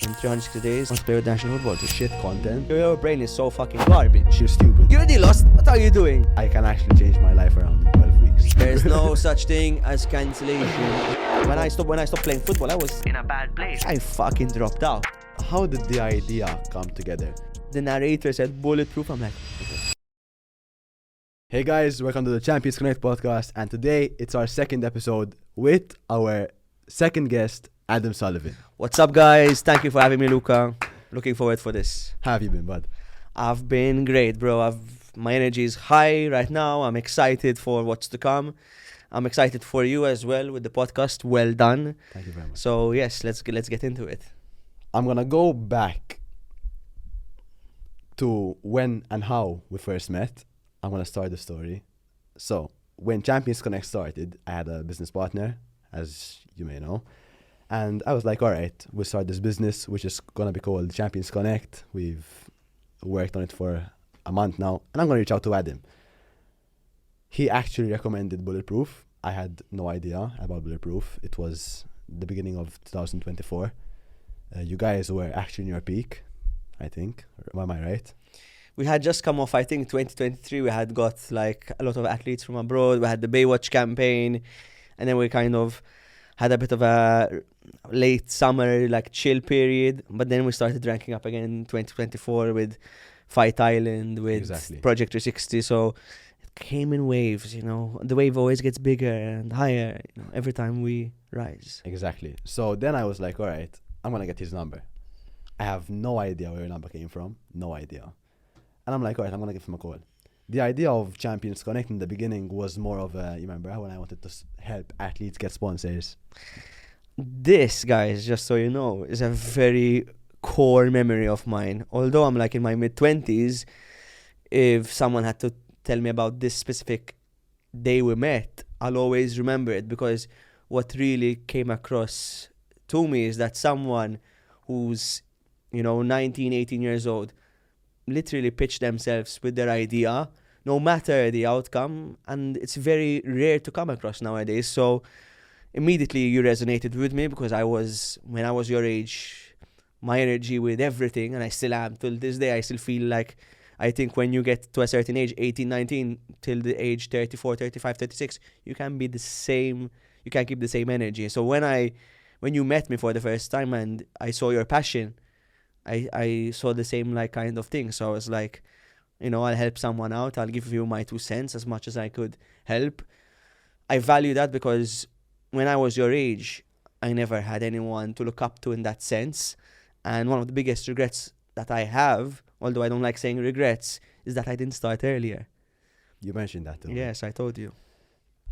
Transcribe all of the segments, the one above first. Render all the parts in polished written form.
in 360 days, must play with national football. to shit content. Your brain is so fucking garbage. You're stupid. You're already lost. What are you doing? I can actually change my life around in 12 weeks. There's no such thing as cancellation. When I stopped playing football, I was in a bad place. I fucking dropped out. How did the idea come together? The narrator said bulletproof. I'm like, Hey guys, welcome to the Champions Connect podcast, and today it's our second episode with our second guest, Adam Sullivan. what's up, guys? Thank you for having me, Luca. Looking forward for this. How have you been, bud? I've been great, bro. My energy is high right now. I'm excited for what's to come. I'm excited for you as well with the podcast. Well done. Thank you very much. So yes, let's get into it. I'm gonna go back to when and how we first met. I'm gonna start the story. So when Champions Connect started, I had a business partner, as you may know, and I was like, all right, we'll start this business, which is gonna be called Champions Connect. We've worked on it for a month now, and I'm gonna reach out to Adam. He actually recommended Bulletproof. I had no idea about Bulletproof. It was the beginning of 2024. You guys were actually in your peak, I think. Am I right? We had just come off, I think, 2023. We had got like a lot of athletes from abroad. We had the Baywatch campaign, and then we kind of had a bit of a late summer, like chill period. But then we started ranking up again in 2024 with Fight Island, with Exactly. Project 360. So it came in waves, you know. The wave always gets bigger and higher, you know, every time we rise. Exactly. So then I was like, all right, I'm going to get his number. I have no idea where your number came from. No idea. And I'm like, all right, I'm going to give him a call. The idea of Champions Connect in the beginning was more of a, you remember when I wanted to help athletes get sponsors? This, guys, just so you know, is a very core memory of mine. Although I'm like in my mid-20s, if someone had to tell me about this specific day we met, I'll always remember it, because what really came across to me is that someone who's, 19, 18 years old, literally pitch themselves with their idea, no matter the outcome, and it's very rare to come across nowadays. So immediately you resonated with me, because when I was your age, my energy with everything, and I still am till this day. I still feel like, I think when you get to a certain age, 18, 19, till the age 34, 35, 36, you can be the same, you can keep the same energy. So when you met me for the first time and I saw your passion, I saw the same like kind of thing. So I was like, I'll help someone out. I'll give you my 2 cents as much as I could help. I value that, because when I was your age, I never had anyone to look up to in that sense. And one of the biggest regrets that I have, although I don't like saying regrets, is that I didn't start earlier. You mentioned that too. Yes, I told you.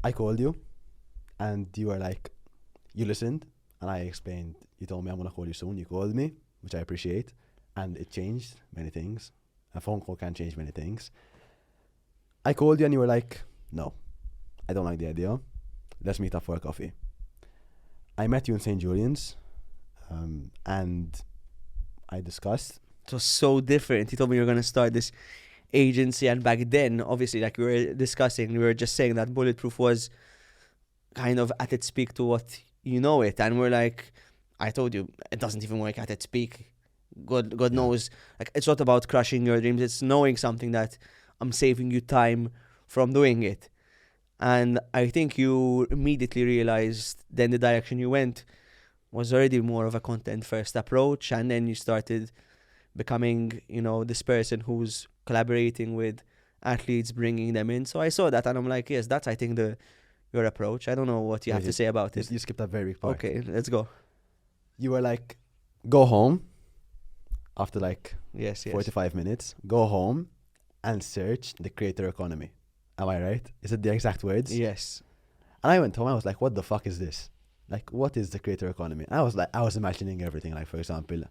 I called you, and you were like, you listened, and I explained. You told me I'm going to call you soon. You called me, which I appreciate, and it changed many things. A phone call can change many things. I called you and you were like, no, I don't like the idea. Let's meet up for a coffee. I met you in St. Julian's, and I discussed. It was so different. You told me you were going to start this agency, and back then, obviously, like we were discussing, we were just saying that Bulletproof was kind of at its peak to what you know it, and we're like, I told you, it doesn't even work at its peak. God knows. Like, it's not about crushing your dreams. It's knowing something that I'm saving you time from doing it. And I think you immediately realized then the direction you went was already more of a content first approach. And then you started becoming, this person who's collaborating with athletes, bringing them in. So I saw that and I'm like, yes, that's, I think, your approach. I don't know what you have to say about it. You skipped a very big part. Okay, let's go. You were like, go home after like Yes. 45 minutes. Go home and search the creator economy. Am I right? Is it the exact words? Yes. And I went home. I was like, what the fuck is this? Like, what is the creator economy? And I was imagining everything. Like, for example,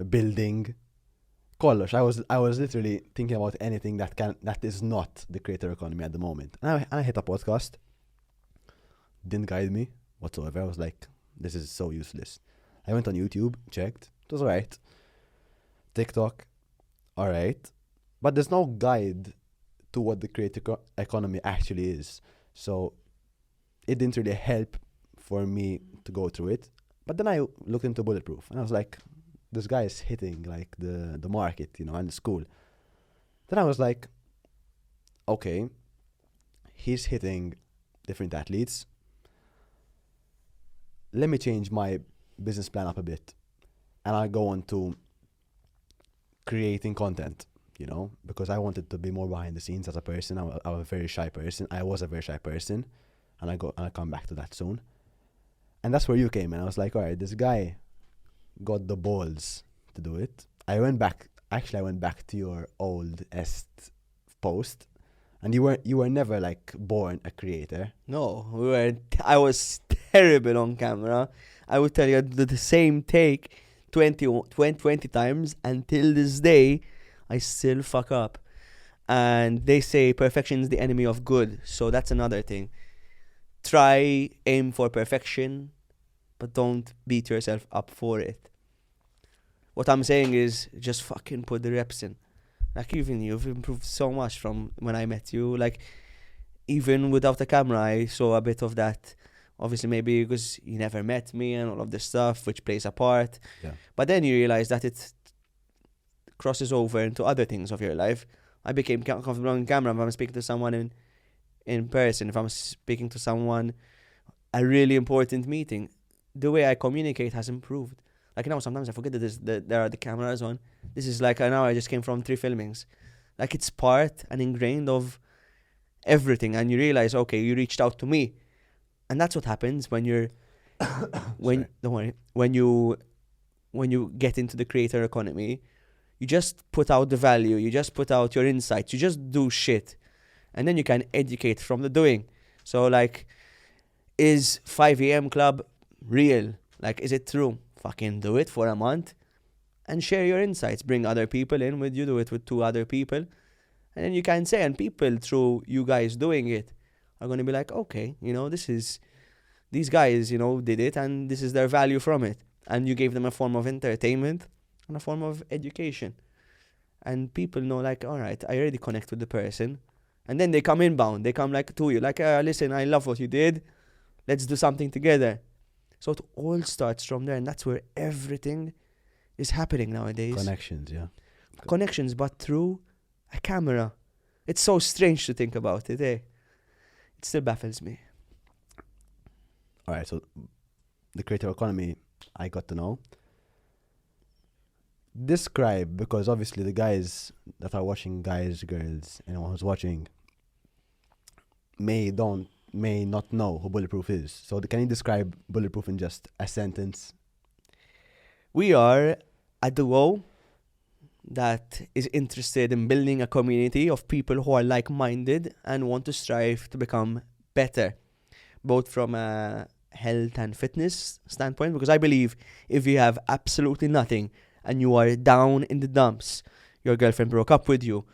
a building. Kollosh. I was literally thinking about anything that is not the creator economy at the moment. And I hit a podcast. Didn't guide me whatsoever. I was like, this is so useless. I went on YouTube, checked. It was alright. TikTok, alright. But there's no guide to what the creator economy actually is. So it didn't really help for me to go through it. But then I looked into Bulletproof, and I was like, this guy is hitting like the market, you know, and it's cool. Then I was like, okay, he's hitting different athletes. Let me change my business plan up a bit, and I go on to creating content, you know, because I wanted to be more behind the scenes as a person. I'm a very shy person. I was a very shy person, and I'll come back to that soon. And that's where you came in. I was like, all right, this guy got the balls to do it. I went back to your oldest post, and you were never like born a creator. No, I was terrible on camera. I would tell you I did the same take 20 times, until this day I still fuck up. And they say perfection is the enemy of good, so that's another thing. Aim for perfection, but don't beat yourself up for it. What I'm saying is just fucking put the reps in. Like, even you've improved so much from when I met you. Like, even without the camera, I saw a bit of that. Obviously, maybe because you never met me and all of this stuff, which plays a part. Yeah. But then you realize that it crosses over into other things of your life. I became comfortable on camera if I'm speaking to someone in person, if I'm speaking to someone, a really important meeting. The way I communicate has improved. Like, now sometimes I forget that there are the cameras on. This is like an hour I just came from 3 filmings. Like, it's part and ingrained of everything. And you realize, okay, you reached out to me. And that's what happens when you're don't worry, when you get into the creator economy. You just put out the value, you just put out your insights, you just do shit. And then you can educate from the doing. So, like, is 5 a.m. club real? Like, is it true? Fucking do it for a month and share your insights. Bring other people in with you, do it with 2 other people. And then you can say, and people through you guys doing it are going to be like, okay, you know, these guys, you know, did it and this is their value from it. And you gave them a form of entertainment and a form of education. And people know, like, all right, I already connect with the person. And then they come inbound. They come like to you, like, listen, I love what you did. Let's do something together. So it all starts from there. And that's where everything is happening nowadays. Connections, yeah. Connections, but through a camera. It's so strange to think about it, eh? It still baffles me. All right, so the creator economy, I got to know. Describe, because obviously the guys that are watching, guys, girls, anyone who's watching, may not know who Bulletproof is. So can you describe Bulletproof in just a sentence? We are a duo that is interested in building a community of people who are like-minded and want to strive to become better, both from a health and fitness standpoint, because I believe if you have absolutely nothing and you are down in the dumps, your girlfriend broke up with you,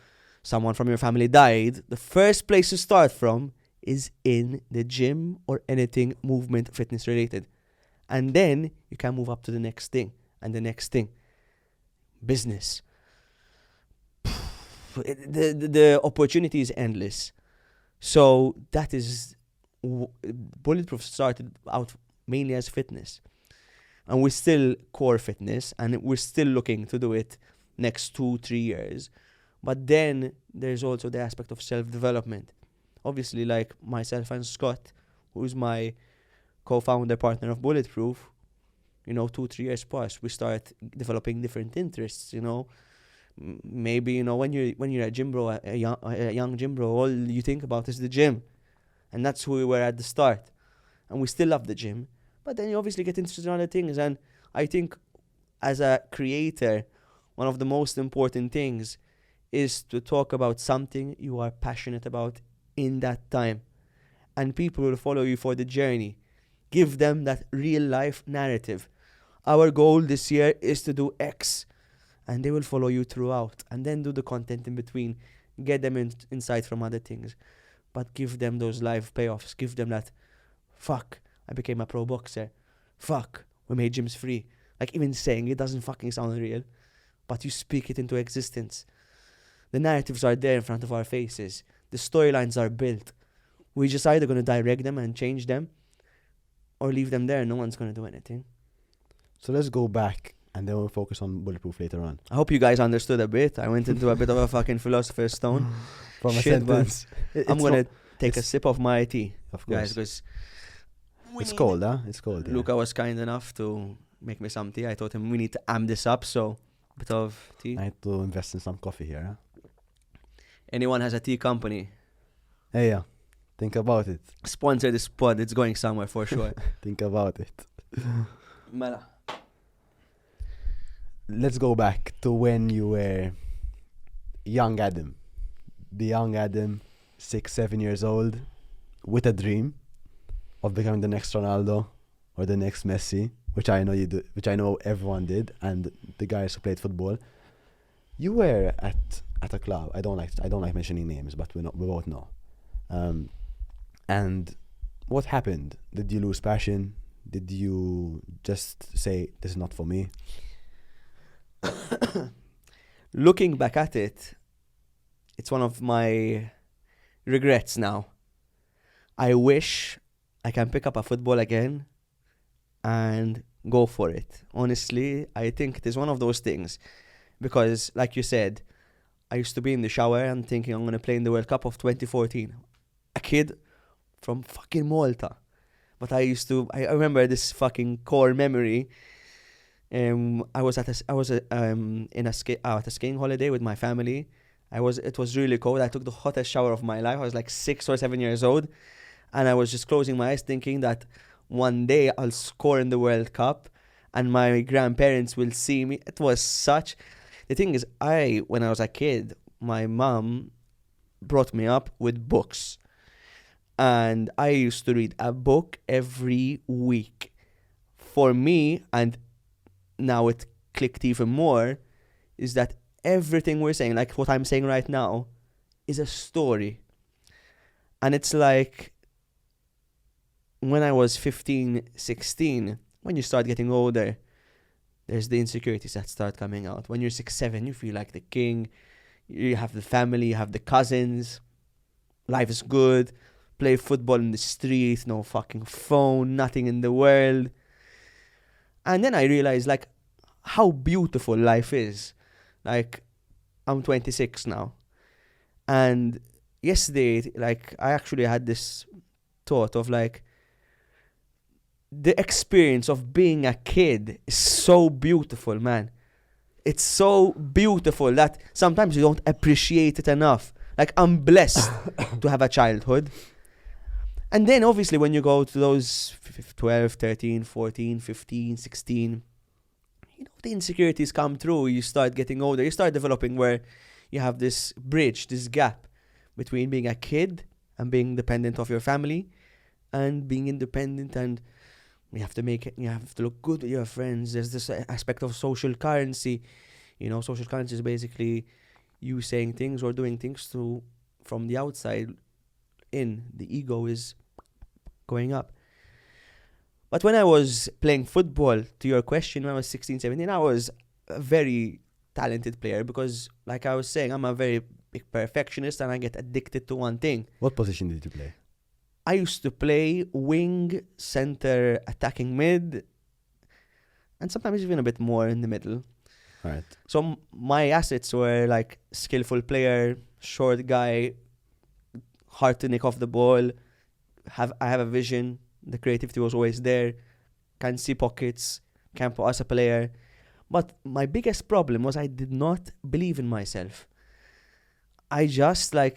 someone from your family died, the first place to start from is in the gym or anything movement fitness related. And then you can move up to the next thing and the next thing. Business. The opportunity is endless. So that is Bulletproof started out mainly as fitness, and we're still core fitness, and we're still looking to do it next 2-3 years. But then there's also the aspect of self-development. Obviously, like myself and Scott, who's my co-founder partner of Bulletproof, you know, 2-3 years past, we start developing different interests, you know. Maybe, you know, when you're a gym bro, a young gym bro, all you think about is the gym. And that's who we were at the start. And we still love the gym. But then you obviously get interested in other things. And I think as a creator, one of the most important things is to talk about something you are passionate about in that time. And people will follow you for the journey. Give them that real life narrative. Our goal this year is to do X. And they will follow you throughout. And then do the content in between. Get them insight from other things. But give them those live payoffs. Give them that, fuck, I became a pro boxer. Fuck, we made gyms free. Like, even saying it doesn't fucking sound real. But you speak it into existence. The narratives are there in front of our faces. The storylines are built. We're just either going to direct them and change them, or leave them there and no one's going to do anything. So let's go back and then we'll focus on Bulletproof later on. I hope you guys understood a bit. I went into a bit of a fucking philosopher's stone. From a Shit, but sentence. I'm going to take a sip of my tea, Of guys, course. because It's cold, huh? It's cold. Yeah. Luca was kind enough to make me some tea. I told him we need to amp this up, so a bit of tea. I need to invest in some coffee here, huh? Anyone has a tea company, Hey, yeah. Think about it. sponsor this pod. It's going somewhere for sure. Think about it. Mela. Let's go back to when you were young Adam. The young Adam, 6, 7 years old, with a dream of becoming the next Ronaldo or the next Messi, which I know you do, which I know everyone did, and the guys who played football. You were at a club. I don't like mentioning names, but we both know. And what happened? Did you lose passion? Did you just say this is not for me? Looking back at it, it's one of my regrets now. I wish I can pick up a football again and go for it. Honestly, I think it is one of those things. Because, like you said, I used to be in the shower and thinking I'm going to play in the World Cup of 2014. A kid from fucking Malta. But I remember this fucking core memory. I was at a skiing holiday with my family. It was really cold. I took the hottest shower of my life. I was like 6 or 7 years old. And I was just closing my eyes thinking that one day I'll score in the World Cup and my grandparents will see me. It was such... The thing is, when I was a kid, my mom brought me up with books. And I used to read a book every week. For me, and now it clicked even more, is that everything we're saying, like what I'm saying right now, is a story. And it's like, when I was 15, 16, when you start getting older, there's the insecurities that start coming out. When you're 6, 7, you feel like the king. You have the family, you have the cousins. Life is good. Play football in the street, no fucking phone, nothing in the world. And then I realized, like, how beautiful life is. Like, I'm 26 now. And yesterday, like, I actually had this thought of, like, the experience of being a kid is so beautiful, man. It's so beautiful that sometimes you don't appreciate it enough. Like, I'm blessed to have a childhood. And then, obviously, when you go to those 12, 13, 14, 15, 16, the insecurities come through. You start getting older. You start developing where you have this bridge, this gap between being a kid and being dependent of your family and being independent, and you have to make it, you have to look good with your friends. There's this aspect of social currency. Social currency is basically you saying things or doing things from the outside in. The ego is going up. But when I was playing football, to your question, when I was 16, 17, I was a very talented player because, like I was saying, I'm a very big perfectionist and I get addicted to one thing. What position did you play? I used to play wing, center, attacking mid, and sometimes even a bit more in the middle. All right. So my assets were like skillful player, short guy, hard to nick off the ball. I have a vision. The creativity was always there. Can see pockets. Can pass a player. But my biggest problem was I did not believe in myself. I just I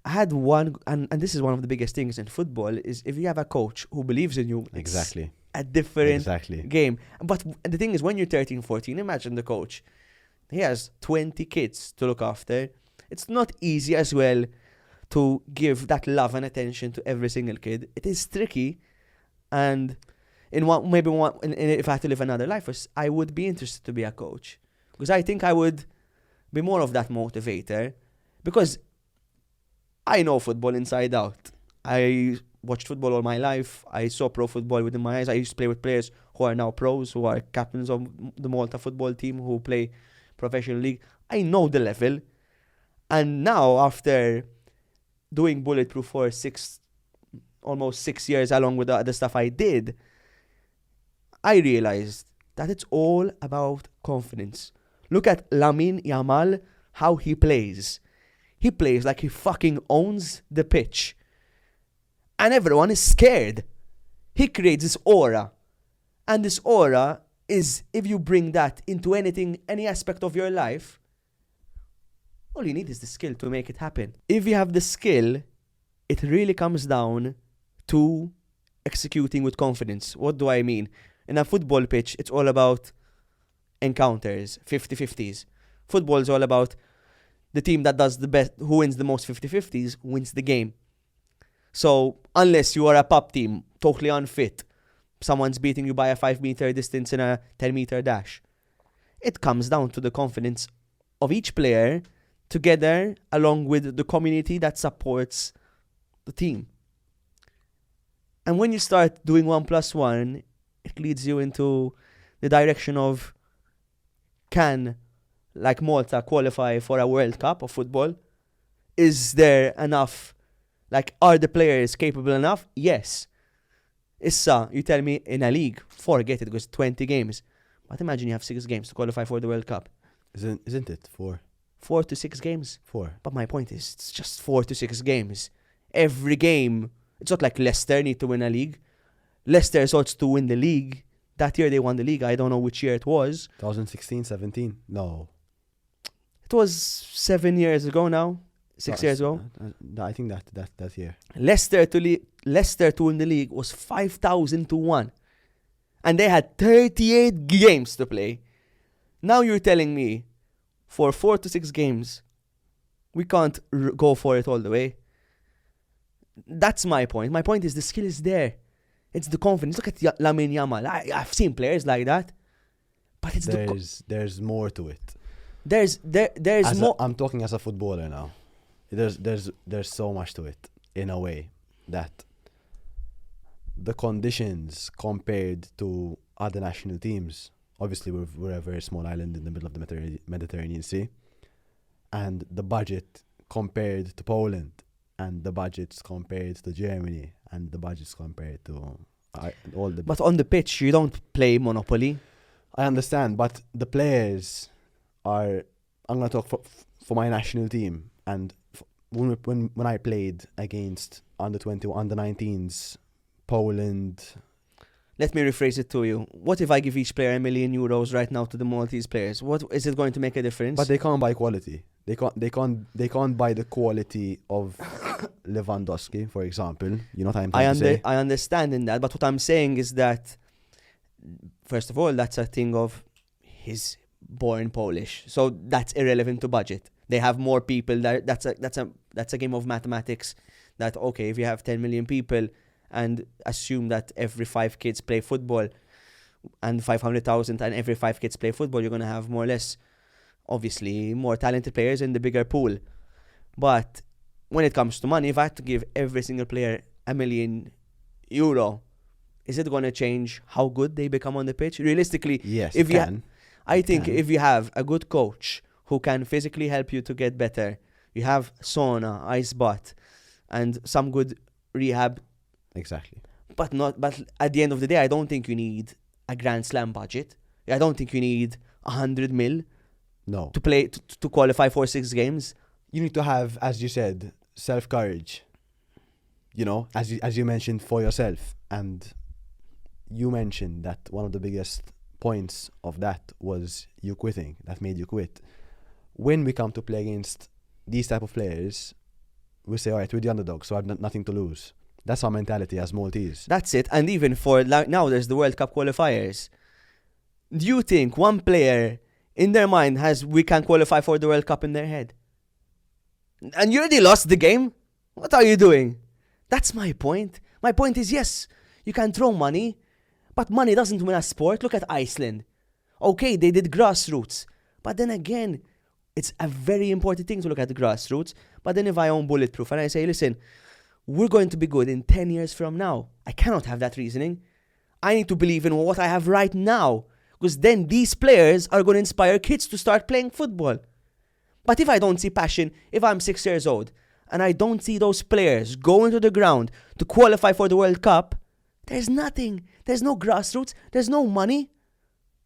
had one, and this is one of the biggest things in football, is if you have a coach who believes in you, Exactly. it's a different game. But the thing is, when you're 13, 14, imagine the coach. He has 20 kids to look after. It's not easy as well to give that love and attention to every single kid. It is tricky. And if I had to live another life, I would be interested to be a coach. Because I think I would be more of that motivator. Because I know football inside out. I watched football all my life. I saw pro football within my eyes. I used to play with players who are now pros, who are captains of the Malta football team, who play professional league. I know the level. And now, after doing Bulletproof for almost 6 years, along with the other stuff I did, I realized that it's all about confidence. Look at Lamine Yamal, how he plays. He plays like he fucking owns the pitch. And everyone is scared. He creates this aura. And this aura is, if you bring that into anything, any aspect of your life, all you need is the skill to make it happen. If you have the skill, it really comes down to executing with confidence. What do I mean? In a football pitch, it's all about encounters, 50-50s. Football is all about the team that does the best, who wins the most 50-50s, wins the game. So, unless you are a pub team, totally unfit, someone's beating you by a 5-meter distance in a 10-meter dash, it comes down to the confidence of each player together along with the community that supports the team. And when you start doing 1+1, it leads you into the direction of, can, like Malta, qualify for a World Cup of football? Is there enough? Like, are the players capable enough? Yes. Issa, you tell me in a league, forget it, because 20 games. But imagine you have 6 games to qualify for the World Cup. Isn't it? 4 to 6 games? 4. But my point is, it's just 4 to 6 games. Every game, it's not like Leicester need to win a league. Leicester sought to win the league. That year they won the league. I don't know which year it was. 2016, 17? No. It was 7 years ago now. 6 years ago. I think that year. Leicester to win the league was 5,000 to 1. And they had 38 games to play. Now you're telling me, for 4 to 6 games, we can't go for it all the way. That's my point. My point is the skill is there. It's the confidence. Look at Lamine Yamal. I've seen players like that. But it's there's more to it. There's more. I'm talking as a footballer now. There's so much to it in a way that the conditions compared to other national teams. Obviously, we're a very small island in the middle of the Mediterranean Sea, and the budget compared to Poland, and the budgets compared to Germany, and the budgets compared to all the. But on the pitch, you don't play Monopoly. I understand, but the players are. I'm gonna talk for my national team, and when I played against under-20, under-19s, Poland. Let me rephrase it to you. What if I give each player €1 million right now to the Maltese players? What is it going to make a difference? But they can't buy quality. They can't buy the quality of Lewandowski, for example. You know what I'm trying to say? I understand in that, but what I'm saying is that, first of all, that's a thing of he's born Polish, so that's irrelevant to budget. They have more people. That's a game of mathematics. That okay, if you have 10 million people, and assume that every 5 kids play football, and 500,000, and every 5 kids play football, you're gonna have more or less, obviously, more talented players in the bigger pool. But when it comes to money, if I had to give every single player €1 million, is it gonna change how good they become on the pitch? Realistically, yes, if if you have a good coach who can physically help you to get better, you have sauna, ice bath, and some good rehab. Exactly. But at the end of the day, I don't think you need a Grand Slam budget. I don't think you need 100 mil. No. To play to qualify for 6 games. You need to have, as you said, self-courage. You know, as you mentioned, for yourself. And you mentioned that one of the biggest points of that was you quitting. That made you quit. When we come to play against these type of players, we say, all right, we're the underdog, so I have nothing to lose. That's our mentality as Maltese. That's it. And even for now, there's the World Cup qualifiers. Do you think one player in their mind has we can qualify for the World Cup in their head? And you already lost the game? What are you doing? That's my point. My point is, yes, you can throw money, but money doesn't win a sport. Look at Iceland. Okay, they did grassroots. But then again, it's a very important thing to look at the grassroots. But then if I own Bulletproof and I say, listen, we're going to be good in 10 years from now, I cannot have that reasoning. I need to believe in what I have right now, because then these players are going to inspire kids to start playing football. But if I don't see passion, if I'm 6 years old, and I don't see those players go into the ground to qualify for the World Cup, there's nothing. There's no grassroots. There's no money.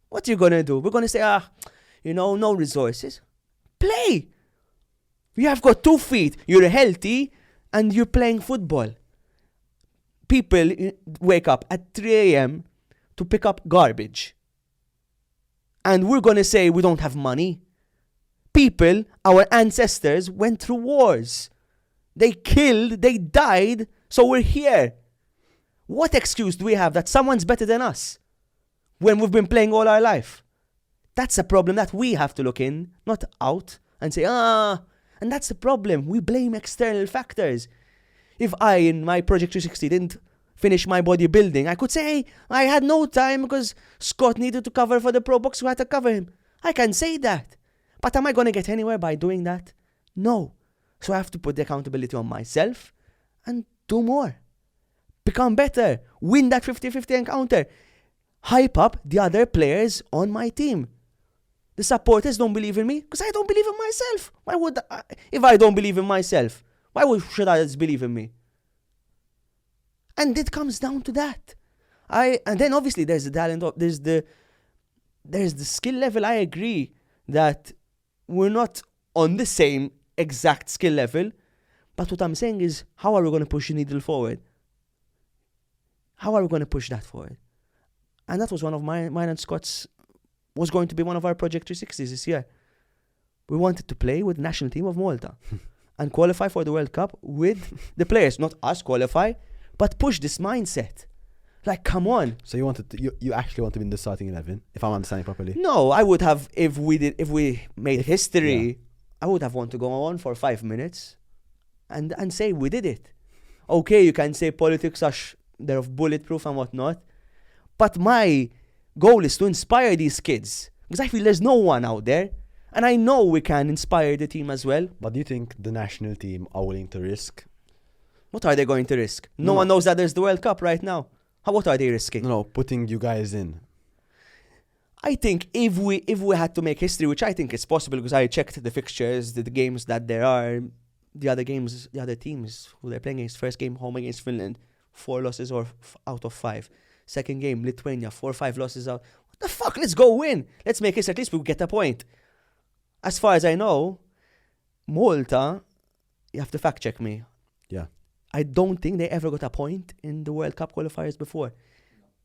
What are you going to do? We're going to say, no resources. Play. You have got 2 feet. You're healthy and you're playing football. People wake up at 3 a.m. to pick up garbage. And we're going to say we don't have money. People, our ancestors, went through wars. They killed, they died, so we're here. What excuse do we have that someone's better than us when we've been playing all our life? That's a problem that we have to look in, not out, and say, and that's the problem. We blame external factors. If I, in my Project 360, didn't finish my bodybuilding, I could say, hey, I had no time because Scott needed to cover for the Pro Box, so I had to cover him. I can say that. But am I going to get anywhere by doing that? No. So I have to put the accountability on myself and do more. Become better. Win that 50-50 encounter. Hype up the other players on my team. The supporters don't believe in me because I don't believe in myself. Why would if I don't believe in myself, should others believe in me? And it comes down to that. And then obviously there's the talent, there's the skill level. I agree that we're not on the same exact skill level, but what I'm saying is, how are we going to push the needle forward? How are we going to push that forward? And that was one of mine and Scott's, was going to be one of our Project 360s this year. We wanted to play with the national team of Malta and qualify for the World Cup with the players, not us qualify, but push this mindset. Like, come on. So you actually want to be in the starting 11, if I'm understanding properly? No, I would have, if we made history, I would have wanted to go on for 5 minutes and say we did it. Okay, you can say politics are they're of bulletproof and whatnot, but my goal is to inspire these kids because I feel there's no one out there, and I know we can inspire the team as well. But do you think the national team are willing to risk? What are they going to risk? No one knows that there's the World Cup right now. What are they risking? No, putting you guys in. I think if we had to make history, which I think is possible because I checked the fixtures, the games that there are, the other teams who they're playing against. First game home against Finland, 4 losses out of 5. Second game Lithuania, 4 or 5 losses out. What the fuck? Let's go win. Let's make it, at least we get a point. As far as I know, Malta, you have to fact check me. Yeah. I don't think they ever got a point in the World Cup qualifiers before.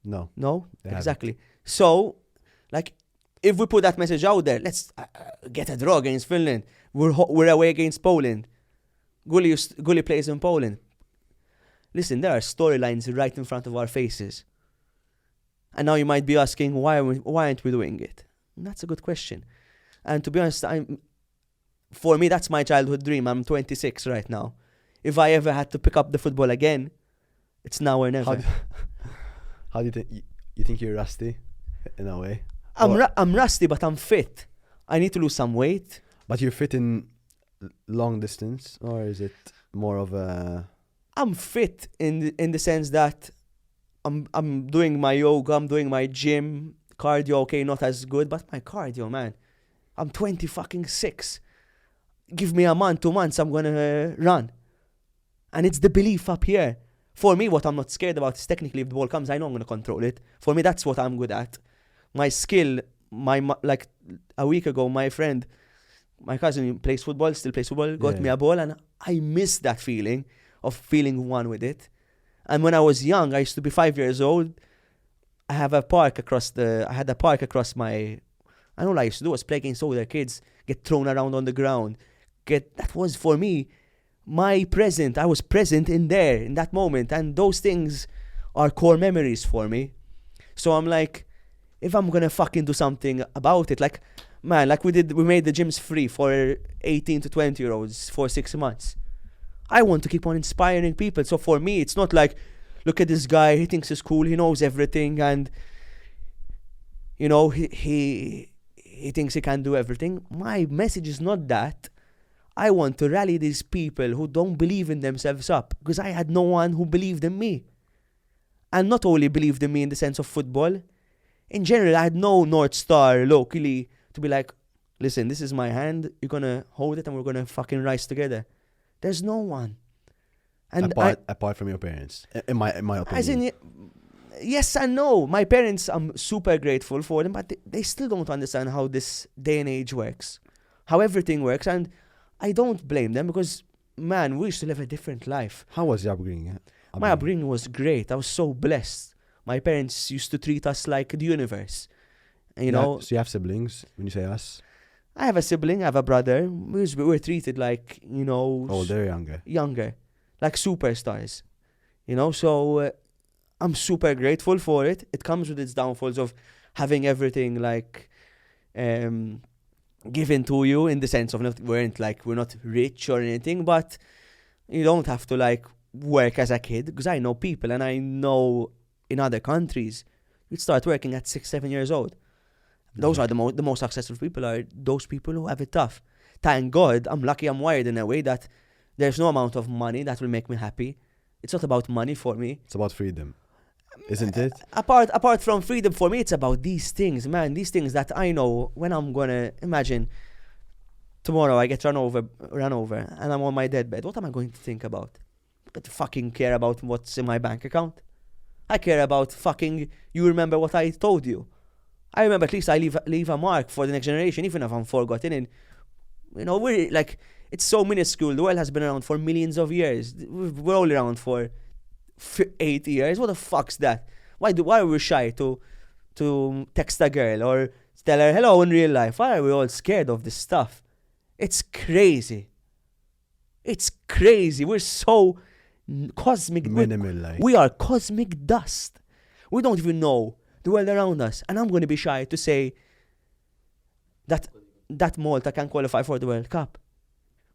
No. No? Exactly. So, like, if we put that message out there, let's get a draw against Finland. We're away against Poland. Gully plays in Poland. Listen, there are storylines right in front of our faces. And now you might be asking, why aren't we doing it? And that's a good question. And to be honest, for me, that's my childhood dream. I'm 26 right now. If I ever had to pick up the football again, it's now or never. How do you think? You think you're rusty, in a way? I'm rusty, but I'm fit. I need to lose some weight. But you're fit in long distance, or is it more of a? I'm fit in the sense that I'm doing my yoga, I'm doing my gym, cardio. Okay, not as good, but my cardio, man. I'm 26. Give me a month, 2 months, I'm gonna run. And it's the belief up here. For me, what I'm not scared about is technically if the ball comes, I know I'm going to control it. For me, that's what I'm good at. My skill, like a week ago, my cousin still plays football, got me a ball, and I miss that feeling of feeling one with it. And when I was young, I used to be 5 years old. I had a park across my, I know what I used to do was play against older kids, get thrown around on the ground. That was for me, my present. I was present in that moment, and those things are core memories for me. So I'm like, if I'm gonna fucking do something about it, like, man, like we made the gyms free for 18 to 20 year olds for 6 months. I want to keep on inspiring people. So for me, it's not like, look at this guy, he thinks he's cool, he knows everything, and you know, he thinks he can do everything. My message is not that. I want to rally these people who don't believe in themselves up, because I had no one who believed in me. And not only believed in me in the sense of football, in general, I had no North Star locally to be like, listen, this is my hand, you're going to hold it and we're going to fucking rise together. There's no one. And apart from your parents, in my opinion. As in, yes and no. My parents, I'm super grateful for them, but they still don't understand how this day and age works, how everything works, and I don't blame them because, man, we used to live a different life. How was your upbringing? My upbringing was great. I was so blessed. My parents used to treat us like the universe. You know, So you have siblings when you say us? I have a sibling, I have a brother. We were treated like, you know, Oh, they're younger. younger, like superstars. You know, so I'm super grateful for it. It comes with its downfalls of having everything like given to you in the sense of we're not rich or anything, but you don't have to like work as a kid, because I know people and I know in other countries you start working at 6-7 years old. Those are the most successful people, are those people who have it tough. Thank God I'm lucky, I'm wired in a way that there's no amount of money that will make me happy. It's not about money for me. It's about freedom, isn't it? Apart from freedom, for me, it's about these things, man. These things that I know when I'm gonna imagine tomorrow I get run over, and I'm on my deathbed. What am I going to think about? I don't fucking care about what's in my bank account. I care about fucking you remember what I told you. I remember, at least I leave a mark for the next generation, even if I'm forgotten. And you know, we're like, it's so minuscule. The world has been around for millions of years. We're only around for 8 years. What the fuck's that? Why are we shy to text a girl or tell her hello in real life? Why are we all scared of this stuff? It's crazy. It's crazy. We're so cosmic. Minimal, like. We are cosmic dust. We don't even know the world around us. And I'm going to be shy to say that Malta can qualify for the World Cup.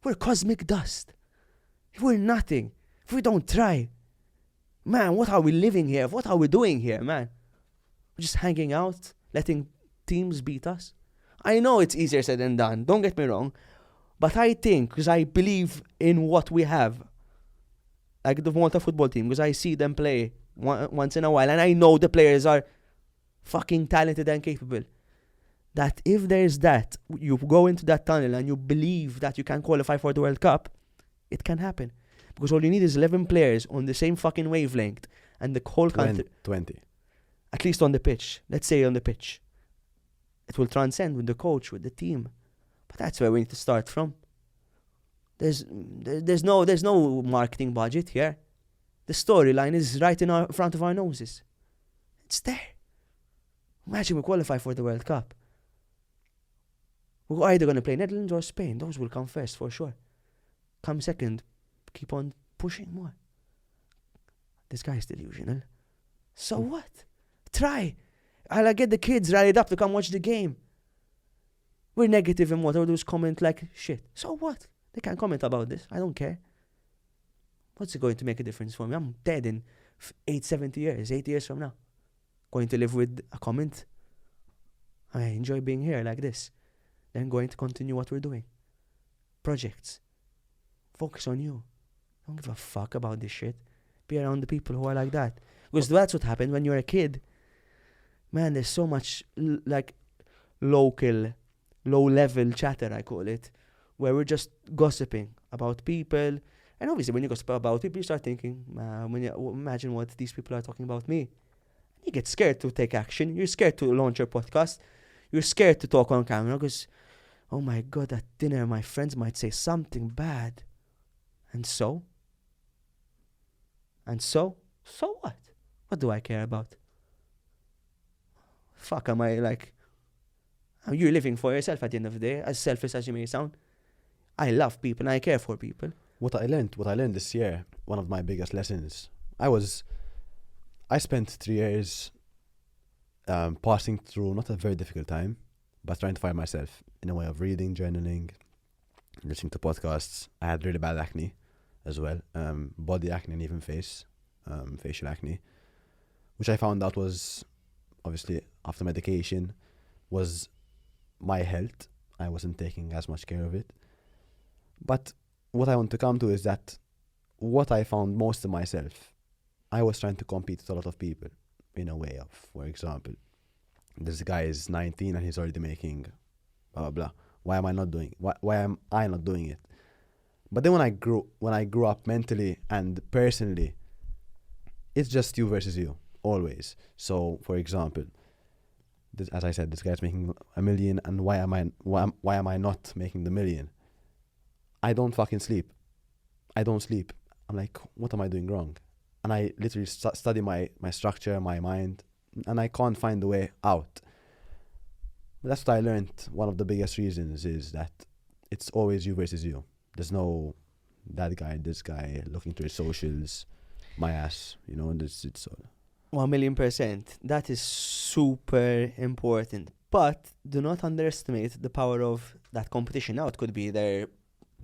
We're cosmic dust. We're nothing. If we don't try, man, what are we living here? What are we doing here, man? We're just hanging out, letting teams beat us. I know it's easier said than done, don't get me wrong, but I think, because I believe in what we have, like the Malta football team, because I see them play once in a while, and I know the players are fucking talented and capable, that if there's that, you go into that tunnel and you believe that you can qualify for the World Cup, it can happen. Because all you need is 11 players on the same fucking wavelength, and the whole country... 20. At least on the pitch. Let's say on the pitch. It will transcend with the coach, with the team. But that's where we need to start from. There's no marketing budget here. The storyline is right in front of our noses. It's there. Imagine we qualify for the World Cup. We're either going to play Netherlands or Spain. Those will come first for sure. Come second. Keep on pushing more. This guy is delusional. So what? Try. I'll get the kids rallied up to come watch the game. We're negative and whatever, those comment like shit. So what? They can comment about this. I don't care. What's it going to make a difference for me? I'm dead in 70 years, 8 years from now. Going to live with a comment. I enjoy being here like this. Then going to continue what we're doing. Projects. Focus on you. Don't give a fuck about this shit. Be around the people who are like that. Because that's what happened when you're a kid. Man, there's so much like local, low-level chatter, I call it, where we're just gossiping about people. And obviously when you gossip about people, you start thinking, imagine what these people are talking about me. You get scared to take action. You're scared to launch your podcast. You're scared to talk on camera because, oh my God, at dinner my friends might say something bad. And so? So what? What do I care about? Fuck, am I like... You're living for yourself at the end of the day, as selfish as you may sound. I love people and I care for people. What I learned this year, one of my biggest lessons, I spent 3 years passing through not a very difficult time, but trying to find myself in a way of reading, journaling, listening to podcasts. I had really bad acne as well, body acne and even facial acne, which I found out was obviously after medication was my health. I wasn't taking as much care of it. But what I want to come to is that what I found most of myself, I was trying to compete with a lot of people in a way of, for example, this guy is 19 and he's already making blah, blah, blah. Why am I not doing it? But then when I grew up mentally and personally, it's just you versus you. always. So, for example, as I said, this guy's making $1 million, and why am I not making the $1 million? I don't fucking sleep. I don't sleep. I'm like, what am I doing wrong? And I literally study my structure, my mind, and I can't find the way out. But that's what I learned. One of the biggest reasons is that it's always you versus you. There's no that guy, this guy, looking through his socials, my ass, it's 1,000,000%. That is super important. But do not underestimate the power of that competition. Now it could be they're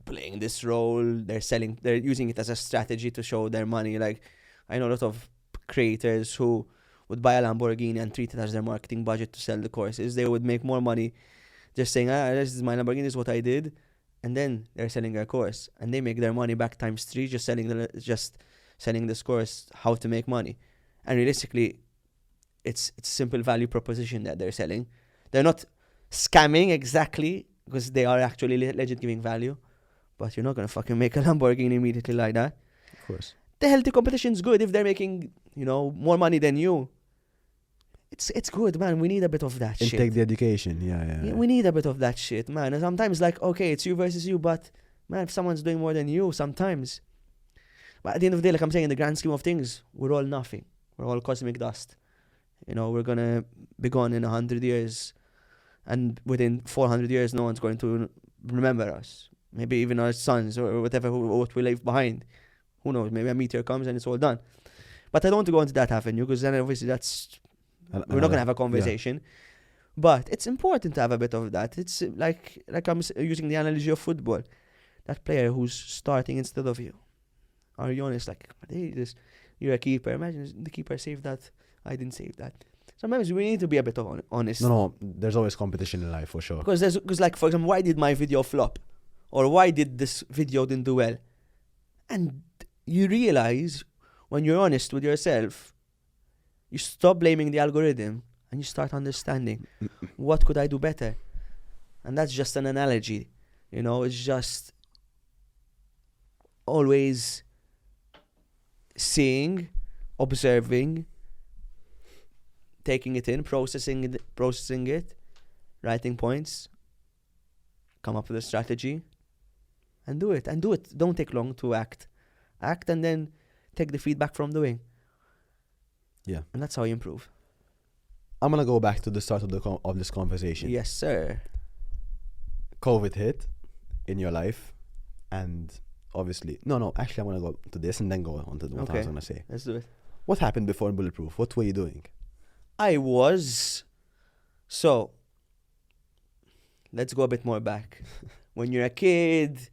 playing this role, they're using it as a strategy to show their money. Like, I know a lot of creators who would buy a Lamborghini and treat it as their marketing budget to sell the courses. They would make more money just saying, this is my Lamborghini, this is what I did. And then they're selling their course. And they make their money back ×3 just selling this course, how to make money. And realistically, it's simple value proposition that they're selling. They're not scamming exactly, because they are actually legit giving value. But you're not going to fucking make a Lamborghini immediately like that. Of course. The healthy competition's good. If they're making, more money than you, it's good, man. We need a bit of that shit. Take the education, yeah. We need a bit of that shit, man. And sometimes, okay, it's you versus you, but, man, if someone's doing more than you, sometimes. But at the end of the day, like I'm saying, in the grand scheme of things, we're all nothing. We're all cosmic dust. We're going to be gone in 100 years. And within 400 years, no one's going to remember us. Maybe even our sons or whatever, what we leave behind. Who knows? Maybe a meteor comes and it's all done. But I don't want to go into that avenue, because then obviously we're not going to have a conversation. Yeah. But it's important to have a bit of that. It's like I'm using the analogy of football. That player who's starting instead of you. Are you honest? You're a keeper. Imagine the keeper saved that. I didn't save that. Sometimes we need to be a bit of honest. No, there's always competition in life, for sure. Because for example, why did my video flop? Or why did this video didn't do well? And you realize, when you're honest with yourself, you stop blaming the algorithm and you start understanding, what could I do better? And that's just an analogy. It's just always seeing, observing, taking it in, processing it, writing points, come up with a strategy, and do it. Don't take long to act. Act and then take the feedback from doing. Yeah. And that's how you improve. I'm going to go back to the start of this conversation. Yes, sir. COVID hit in your life, and obviously... No, actually I'm going to go to this and then go on to what I was going to say. Let's do it. What happened before Bulletproof? What were you doing? So, let's go a bit more back. When you're a kid,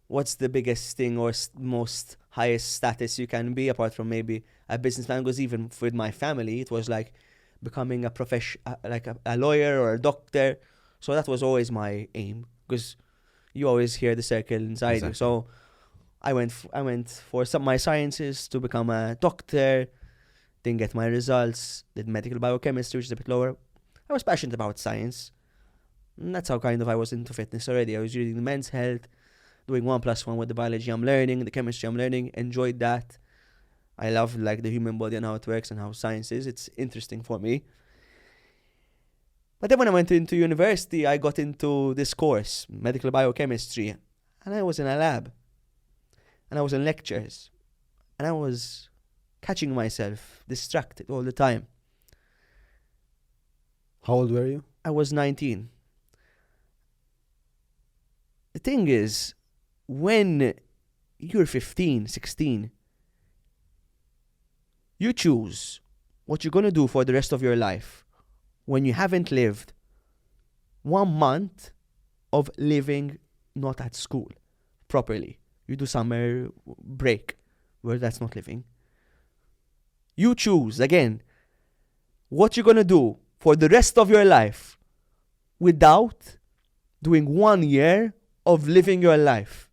what's the biggest thing or most highest status you can be, apart from maybe a businessman? Because even with my family, it was like becoming a lawyer or a doctor. So that was always my aim, because you always hear the circle inside you. So I went for my sciences to become a doctor. Didn't get my results. Did medical biochemistry, which is a bit lower. I was passionate about science. And that's how kind of I was into fitness already. I was reading the Men's Health, doing 1+1 with the biology I'm learning, the chemistry I'm learning. Enjoyed that. I love the human body and how it works and how science is. It's interesting for me. But then when I went into university, I got into this course, medical biochemistry. And I was in a lab. And I was in lectures. And I was catching myself distracted all the time. How old were you? I was 19. The thing is, when you're 15, 16, you choose what you're going to do for the rest of your life when you haven't lived 1 month of living not at school properly. You do summer break where that's not living. You choose, again, what you're going to do for the rest of your life without doing 1 year of living your life.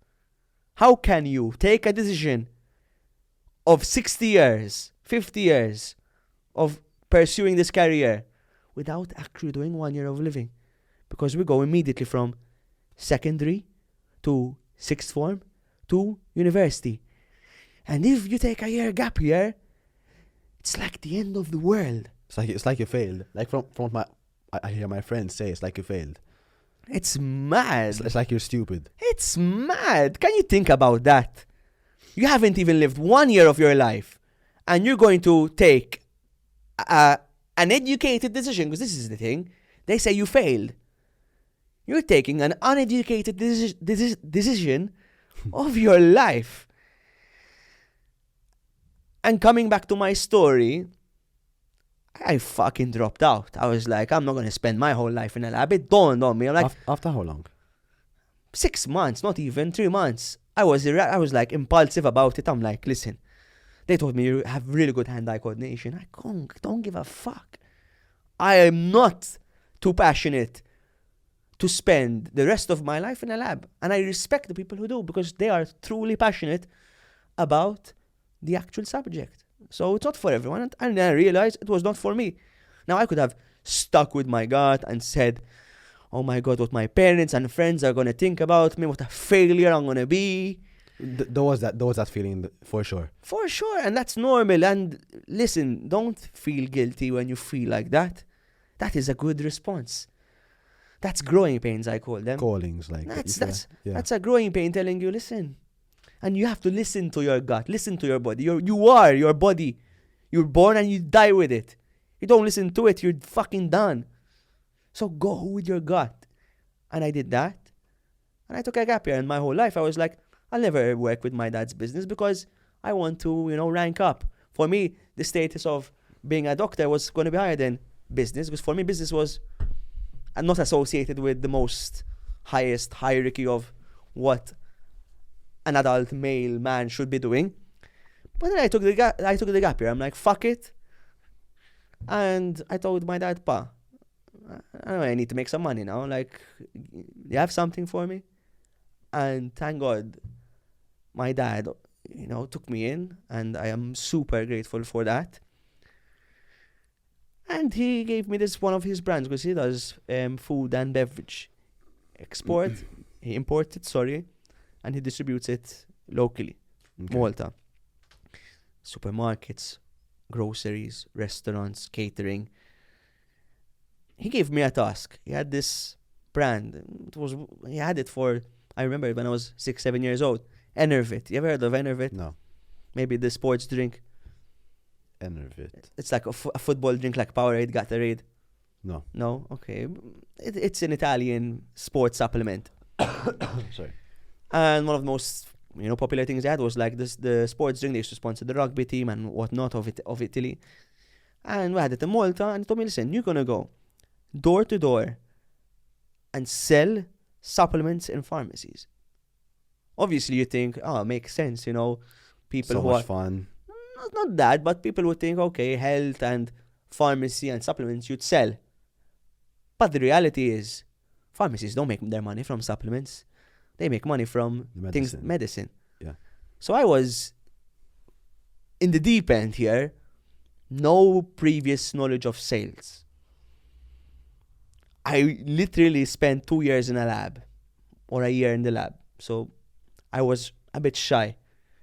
How can you take a decision of 60 years, 50 years of pursuing this career without actually doing 1 year of living? Because we go immediately from secondary to sixth form to university. And if you take a year gap year, it's like the end of the world. It's like you failed. Like from what I hear my friends say, it's like you failed. It's mad. It's like you're stupid. It's mad. Can you think about that? You haven't even lived 1 year of your life, and you're going to take an educated decision, because this is the thing. They say you failed. You're taking an uneducated decision of your life. And coming back to my story, I fucking dropped out. I was like, I'm not going to spend my whole life in a lab. It dawned on me. I'm like, After how long? 6 months, not even 3 months. I was like impulsive about it. I'm like, listen, they told me you have really good hand-eye coordination. I don't give a fuck. I am not too passionate to spend the rest of my life in a lab. And I respect the people who do, because they are truly passionate about the actual subject. So it's not for everyone. And I realized it was not for me. Now I could have stuck with my gut and said, oh my God, what my parents and friends are going to think about me, what a failure I'm going to be. There was that feeling, for sure. For sure, and that's normal. And listen, don't feel guilty when you feel like that. That is a good response. That's growing pains, I call them. Callings, like that's a growing pain telling you, listen. And you have to listen to your gut, listen to your body. You are your body. You're born and you die with it. You don't listen to it, you're fucking done. So go with your gut. And I did that. And I took a gap year. And my whole life I was like, I'll never work with my dad's business because I want to, rank up. For me, the status of being a doctor was going to be higher than business, because for me, business was not associated with the most highest hierarchy of what an adult male man should be doing. But then I took the gap year. I'm like, fuck it. And I told my dad, Pa, I need to make some money now. Like, you have something for me? And thank God, my dad, took me in, and I am super grateful for that. And he gave me one of his brands, because he does food and beverage he imports it, and he distributes it locally. Okay. Malta. Supermarkets, groceries, restaurants, catering. He gave me a task. He had this brand. He had it for, I remember it when I was 6-7 years old. Enervit. You ever heard of Enervit? No. Maybe the sports drink. Enervit. It's like a football drink, like Powerade, Gatorade. No. No? Okay. It's an Italian sports supplement. Sorry. And one of the most popular things they had was like the sports drink. They used to sponsor the rugby team and whatnot of Italy. And we had it in Malta, and he told me, listen, you're going to go door to door and sell supplements in pharmacies. Obviously, you think, it makes sense, people so who much are fun. not that, but people would think, okay, health and pharmacy and supplements you'd sell. But the reality is, pharmacies don't make their money from supplements. They make money from medicine. Yeah. So I was in the deep end here, no previous knowledge of sales. I literally spent 2 years in a lab, or a year in the lab. So I was a bit shy.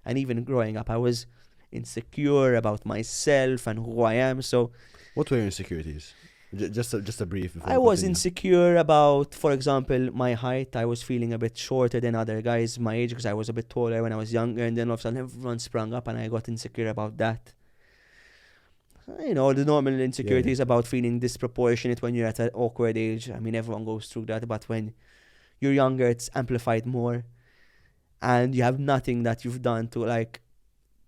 And even growing up, I was insecure about myself and who I am. So what were your insecurities? Just a brief. I was insecure about, for example, my height. I was feeling a bit shorter than other guys my age, because I was a bit taller when I was younger, and then all of a sudden everyone sprung up and I got insecure about that. The normal insecurities about feeling disproportionate when you're at an awkward age. I mean, everyone goes through that, but when you're younger, it's amplified more. And you have nothing that you've done to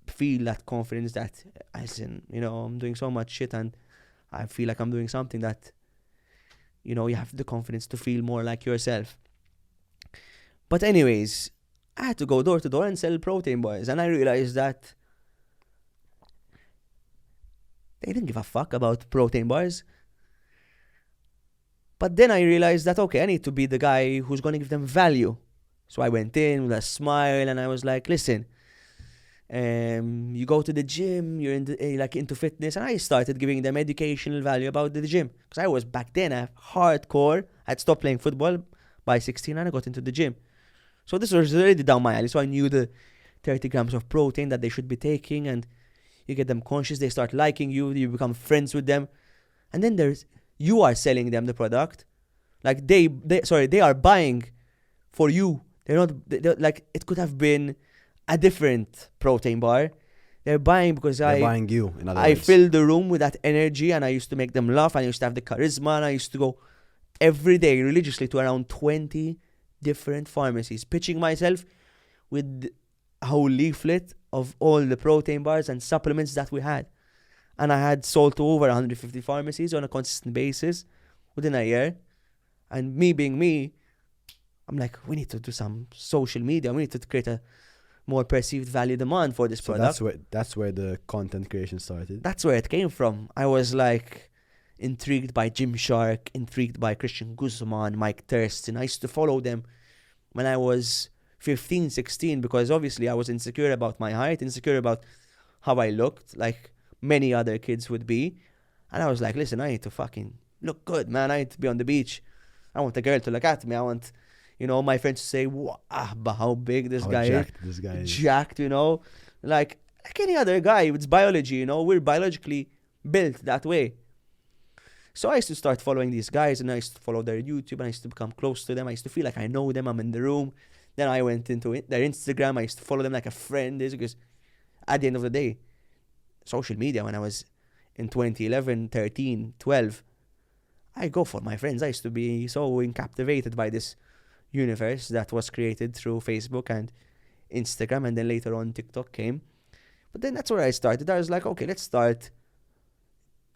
feel that confidence that, I'm doing so much shit and I feel like I'm doing something that, you have the confidence to feel more like yourself. But anyways, I had to go door to door and sell protein bars. And I realized that they didn't give a fuck about protein bars. But then I realized that, okay, I need to be the guy who's going to give them value. So I went in with a smile and I was like, listen, you go to the gym, you're into fitness. And I started giving them educational value about the gym. Because I was back then a hardcore. I'd stopped playing football by 16 and I got into the gym. So this was already down my alley. So I knew the 30 grams of protein that they should be taking. And you get them conscious, they start liking you, you become friends with them. And then you are selling them the product. Like they are buying for you. They're like, it could have been a different protein bar. They're buying because They're buying you, in other I words. filled the room with that energy, and I used to make them laugh, and I used to have the charisma, and I used to go every day religiously to around 20 different pharmacies, pitching myself with a whole leaflet of all the protein bars and supplements that we had. And I had sold to over 150 pharmacies on a consistent basis within a year. And me being me, I'm like, we need to do some social media. We need to create a more perceived value demand for this So product. that's where the content creation started. That's where it came from. I was like intrigued by Gymshark, intrigued by Christian Guzman, Mike Thurston. I used to follow them when I was 15, 16, because obviously I was insecure about my height, insecure about how I looked, like many other kids would be. And I was like, listen, I need to fucking look good, man. I need to be on the beach. I want a girl to look at me. I want, my friends to say, wow, but how big this guy jacked this guy is. is. Jacked, like any other guy. It's biology, we're biologically built that way. So I used to start following these guys, and I used to follow their YouTube, and I used to become close to them. I used to feel like I know them. I'm in the room. Then I went into their Instagram. I used to follow them like a friend, because at the end of the day, social media, when I was in 2011, 13, 12, I go for my friends. I used to be so captivated by this universe that was created through Facebook and Instagram, and then later on TikTok came. But then that's where I started. I was like, okay, let's start.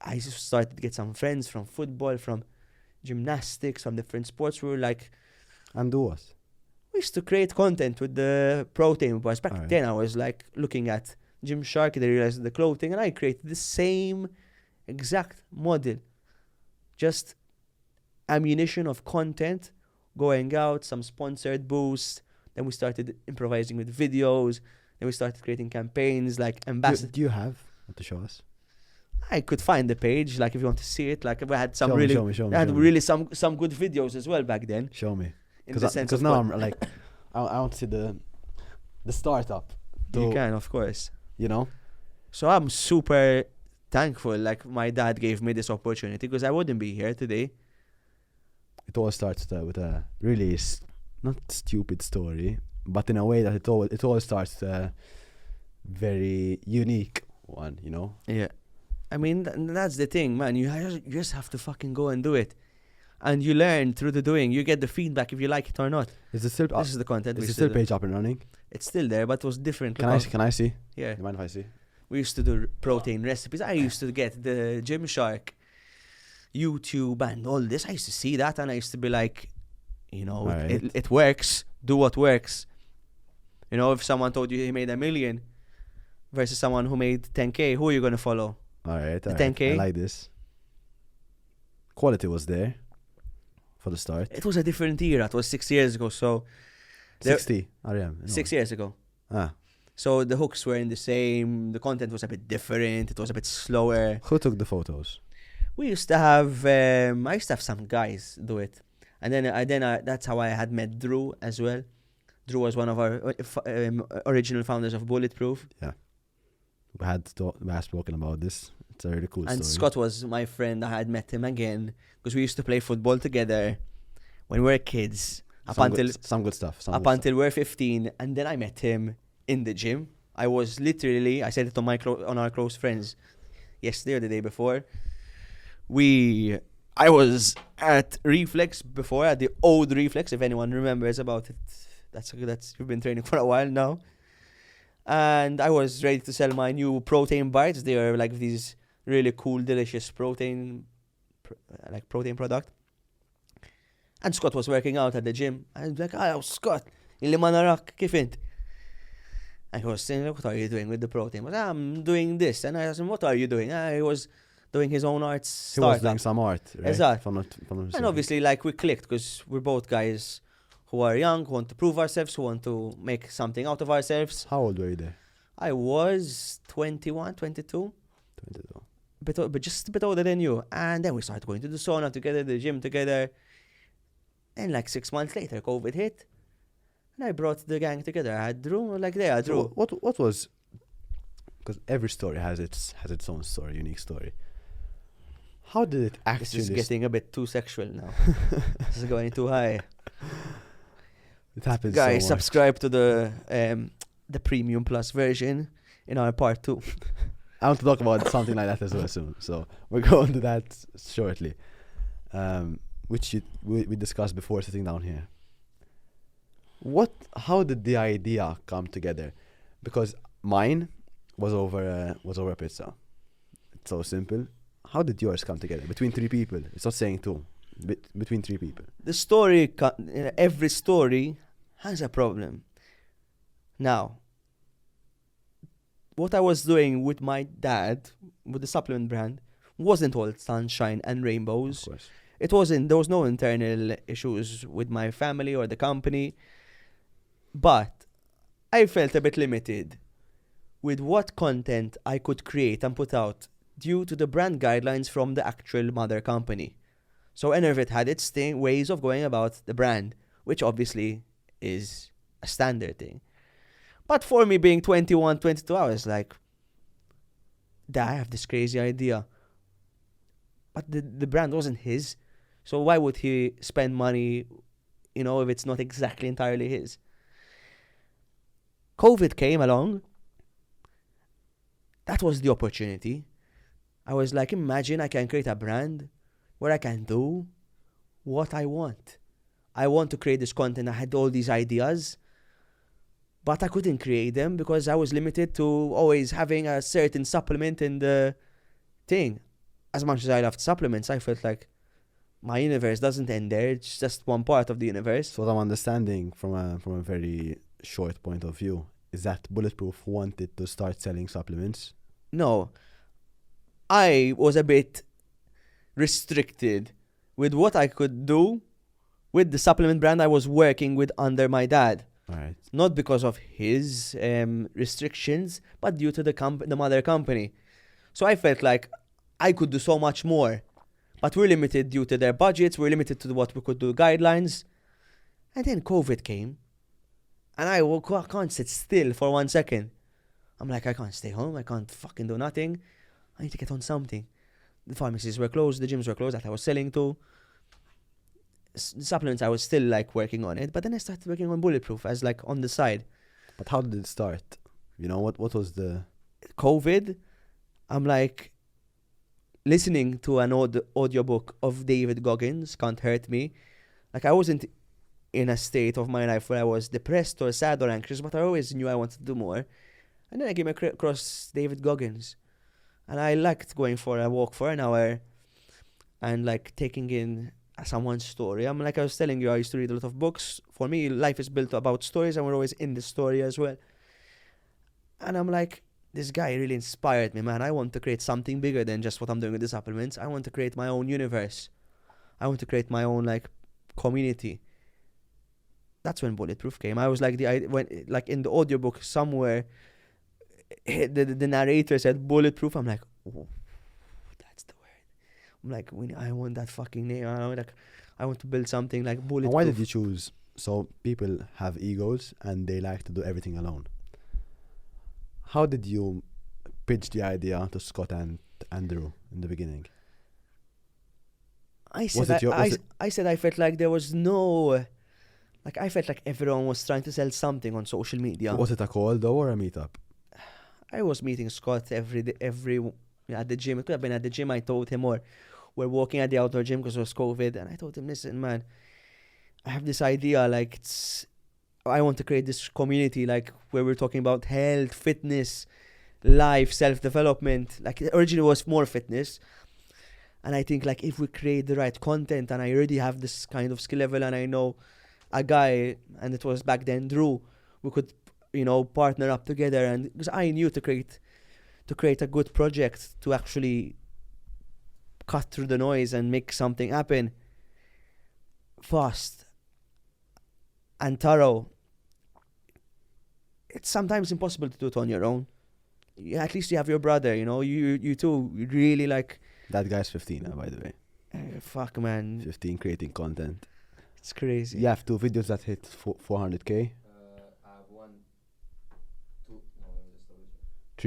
I just started to get some friends from football, from gymnastics, from different sports. We were like, And do what? we used to create content with the protein bars. Back Alright. then I was like looking at Gymshark, they realized the clothing, and I created the same exact model. Just ammunition of content, going out, some sponsored boosts. Then we started improvising with videos. Then we started creating campaigns like ambassador. Do you have what to show us? I could find the page, like if you want to see it. Like we had some Show me, show me. I had really some good videos as well back then. Show me. In the sense Because of now I'm like, I want to see the startup. you can, of course. You know? So I'm super thankful. Like my dad gave me this opportunity, because I wouldn't be here today. It all starts with a really not stupid story, but in a way that it all starts a very unique one, Yeah. I mean, that's the thing, man. You just have to fucking go and do it. And you learn through the doing. You get the feedback if you like it or not. Is it still This is the content. is the still page up and running? It's still there, but it was different. Can I see? Yeah. You mind if I see? We used to do protein recipes. I used to get the Gymshark YouTube and all this. I used to see that, and I used to be like, Alright. it works. Do what works. If someone told you he made $1 million versus someone who made 10K, who are you going to follow? Alright. The 10K? I like this. Quality was there for the start. It was a different era. It was 6 years ago. So there- 60 REM. No. 6 years ago. Ah. So the hooks were in the same. The content was a bit different. It was a bit slower. Who took the photos? We used to have. I used to have some guys do it, and then that's how I had met Drew as well. Drew was one of our original founders of BulletProof, We had spoken about this. It's a really cool and story. Scott was my friend. I had met him again because we used to play football together when we were kids. Some good stuff. Until we were 15, and then I met him in the gym. I was literally. I said it on our close friends yesterday or the day before. I was at Reflex before, at the old Reflex, if anyone remembers about it. That's you've been training for a while now. And I was ready to sell my new protein bites. They are like these really cool, delicious protein product. And Scott was working out at the gym. I was like, oh, Scott, illi ma narak kif int? And he was saying, what are you doing with the protein? I was, I'm doing this. And I asked him, what are you doing? He was doing his own art He startup. was doing some art, right? Exactly. From And obviously, we clicked because we're both guys who are young, who want to prove ourselves, who want to make something out of ourselves. How old were you there? I was 21, 22. 22. But just a bit older than you. And then we started going to the sauna together, the gym together. And 6 months later, COVID hit. And I brought the gang together. I had Drew, Drew. What was... because every story has its own story, unique story. How did it actually? This is getting a bit too sexual now. This is going too high. It happens. Guys, so much. subscribe to the Premium Plus version in our part 2. I want to talk about something like that as well soon. So we're going to that shortly, which we discussed before sitting down here. How did the idea come together? Because mine was over a pizza. It's so simple. How did yours come together? Between 3 people. It's not saying 2. Between 3 people. The story, every story has a problem. Now, what I was doing with my dad, with the supplement brand, wasn't all sunshine and rainbows. Of course. There was no internal issues with my family or the company. But I felt a bit limited with what content I could create and put out due to the brand guidelines from the actual mother company. So Enervit had its ways of going about the brand, which obviously is a standard thing. But for me being 21, 22, I was like, I have this crazy idea. But the brand wasn't his. So why would he spend money, if it's not exactly entirely his? COVID came along. That was the opportunity. I was like, imagine I can create a brand where I can do what I want. I want to create this content. I had all these ideas, but I couldn't create them because I was limited to always having a certain supplement in the thing. As much as I loved supplements, I felt like my universe doesn't end there. It's just one part of the universe. So what I'm understanding from a very short point of view is that Bulletproof wanted to start selling supplements. No. I was a bit restricted with what I could do with the supplement brand I was working with under my dad. Right. Not because of his restrictions, but due to the mother company. So I felt like I could do so much more. But we're limited due to their budgets. We're limited to what we could do, guidelines. And then COVID came. And I can't sit still for 1 second. I'm like, I can't stay home. I can't fucking do nothing. I need to get on something. The pharmacies were closed. The gyms were closed that I was selling to. The supplements, I was still like working on it. But then I started working on Bulletproof as like on the side. But how did it start? What was the... COVID, I'm like listening to an audiobook of David Goggins, Can't Hurt Me. Like I wasn't in a state of my life where I was depressed or sad or anxious, but I always knew I wanted to do more. And then I came across David Goggins. And I liked going for a walk for an hour and like taking in someone's story. I was telling you, I used to read a lot of books. For me, life is built about stories and we're always in the story as well. And I'm like, this guy really inspired me, man. I want to create something bigger than just what I'm doing with the supplements. I want to create my own universe. I want to create my own like community. That's when Bulletproof came. I was like, when like in the audiobook somewhere, the narrator said Bulletproof. I'm like, oh, that's the word. I'm like, I want that fucking name. I want to build something like Bulletproof. And why did you choose? So people have egos and they like to do everything alone. How did you pitch the idea to Scott and Andrew in the beginning? I said I felt like there was no... Like, I felt like everyone was trying to sell something on social media. Was it a call, though, or a meetup? I was meeting Scott every at the gym. It could have been at the gym. I told him, or we're walking at the outdoor gym because it was COVID. And I told him, listen, man, I have this idea. Like, I want to create this community, like, where we're talking about health, fitness, life, self-development. Like, originally it was more fitness. And I think, like, if we create the right content, and I already have this kind of skill level, and I know a guy, and it was back then Drew, we could, partner up together, and because I knew to create a good project to actually cut through the noise and make something happen fast and thorough. It's sometimes impossible to do it on your own. Yeah, at least you have your brother, you two really like... That guy's 15 now, by the way. Fuck, man. 15 creating content. It's crazy. You have 2 videos that hit 400k. I have 1, 2, no, just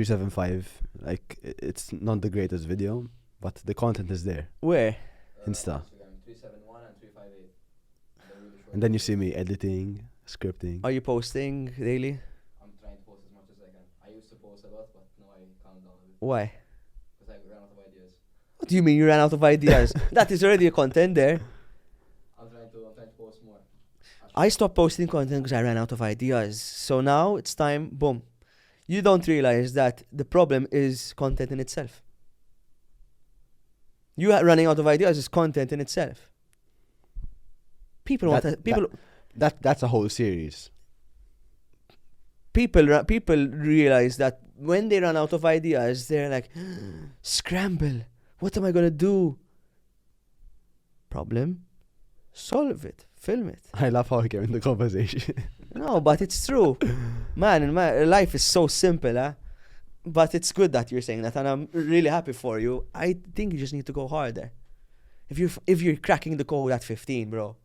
375. Like it's not the greatest video, but the content is there. Where? Insta. Instagram 371 and 358. They're really short. And then you see me editing, scripting. Are you posting daily? I'm trying to post as much as I can. I used to post a lot, but now I calm down a bit Why? because I ran out of ideas. What do you mean you ran out of ideas? That is already a content there. I'm trying to post more. I stopped posting content because I ran out of ideas. So now it's time, boom. You don't realize that the problem is content in itself. You are running out of ideas is content in itself. People want to, people That's a whole series. people realize that when they run out of ideas, they're like, scramble. What am I gonna do? Problem, solve it, film it. I love how we came in the conversation. No, but it's true, man. Life is so simple, huh? But it's good that you're saying that, and I'm really happy for you. I think you just need to go harder. If you're cracking the code at 15, bro,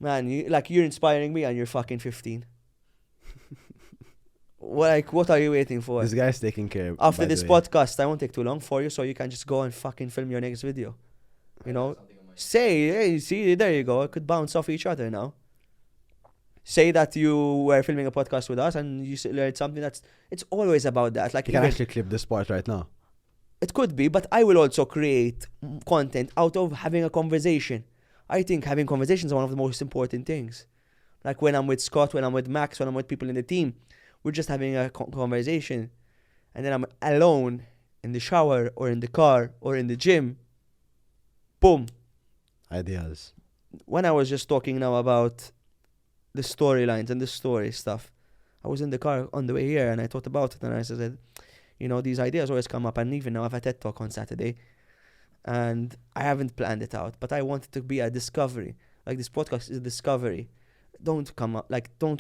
man, you're inspiring me, and you're fucking 15. What are you waiting for? This guy's taking care. After by this the way. podcast, I won't take too long for you, so you can just go and fucking film your next video. You know, Something on my say, hey, see, there you go. It could bounce off each other now. Say that you were filming a podcast with us and you learned something it's always about that. Like You can even- actually clip this part right now. it could be, but I will also create content out of having a conversation. I think having conversations are one of the most important things. Like when I'm with Scott, when I'm with Max, when I'm with people in the team, we're just having a conversation. And then I'm alone in the shower or in the car or in the gym. Boom. Ideas. When I was just talking now about the storylines and the story stuff, I was in the car on the way here and I thought about it and I said, you know, these ideas always come up, and even now I have a TED Talk on Saturday and I haven't planned it out, but I want it to be a discovery. Like this podcast is a discovery. Don't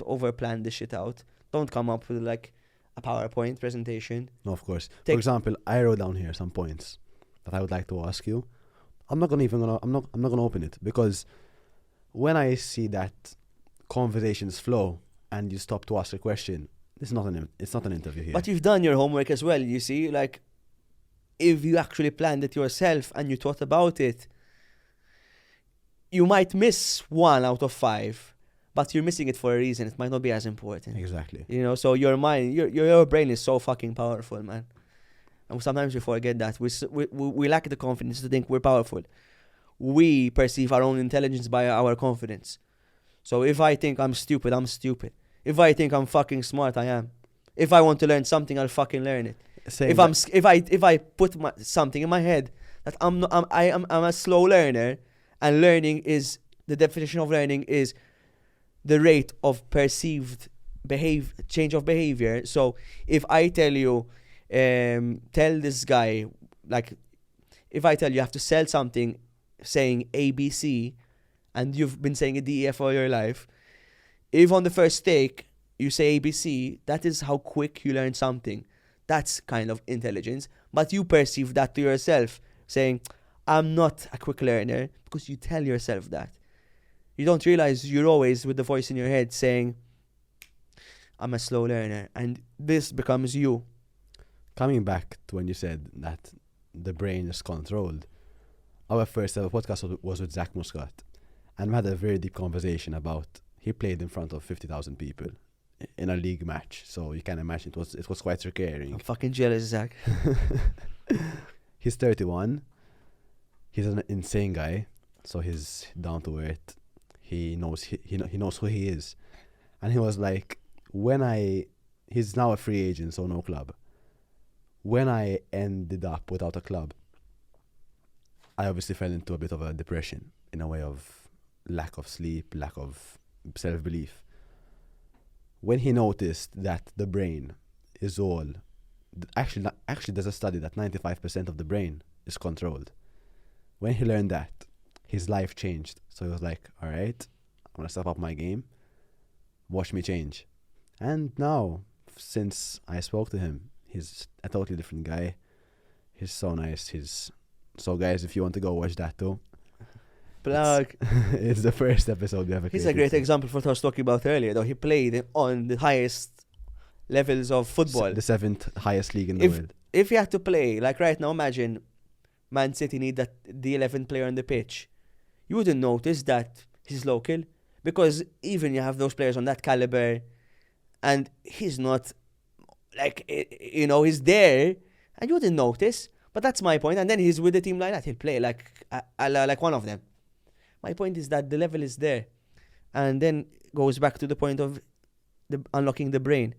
over plan this shit out. Don't come up with like a PowerPoint presentation. No, of course. For Take- example, I wrote down here some points that I would like to ask you. I'm not gonna open it because when I see that conversations flow and you stop to ask a question, it's not an interview here. But you've done your homework as well, you see. Like, if you actually planned it yourself and you thought about it, you might miss 1 out of 5, but you're missing it for a reason. It might not be as important. Exactly. You know, so your mind, your brain is so fucking powerful, man. And sometimes we forget that. We lack the confidence to think we're powerful. We perceive our own intelligence by our confidence. So if I think I'm stupid, I'm stupid. If I think I'm fucking smart, I am. If I want to learn something, I'll fucking learn it. If I put something in my head that I'm a slow learner, and learning is the definition of learning is the rate of perceived change of behavior. So if I tell you, tell this guy, like, if I tell you have to sell something saying ABC, and you've been saying a DEF all your life, if on the first take you say ABC, that is how quick you learn something. That's kind of intelligence. But you perceive that to yourself, saying, I'm not a quick learner, because you tell yourself that. You don't realize you're always with the voice in your head saying, I'm a slow learner. And this becomes you. Coming back to when you said that the brain is controlled, our first ever podcast was with Zach Muscat. And we had a very deep conversation about, he played in front of 50,000 people in a league match. So you can imagine it was quite recurring. I'm fucking jealous, Zach. He's 31. He's an insane guy. So he's down to earth. He knows he knows who he is. And he was like, he's now a free agent, so no club. When I ended up without a club, I obviously fell into a bit of a depression, in a way of lack of sleep, lack of self-belief. When he noticed that the brain is all, actually there's a study that 95% of the brain is controlled. When he learned that, his life changed. So he was like, all right, I'm going to step up my game. Watch me change. And now, since I spoke to him, he's a totally different guy. He's so nice. So guys, if you want to go watch that too. Plug. It's the first episode we ever He's a created. great example for what I was talking about earlier, though. He played on the highest levels of football. The 7th highest league in the world. If you had to play, like right now, imagine Man City need the 11th player on the pitch. You wouldn't notice that he's local, because even you have those players on that caliber, and he's not, like, he's there, and you wouldn't notice. But that's my point. And then he's with a team like that, he'll play like one of them. My point is that the level is there, and then goes back to the point of unlocking the brain,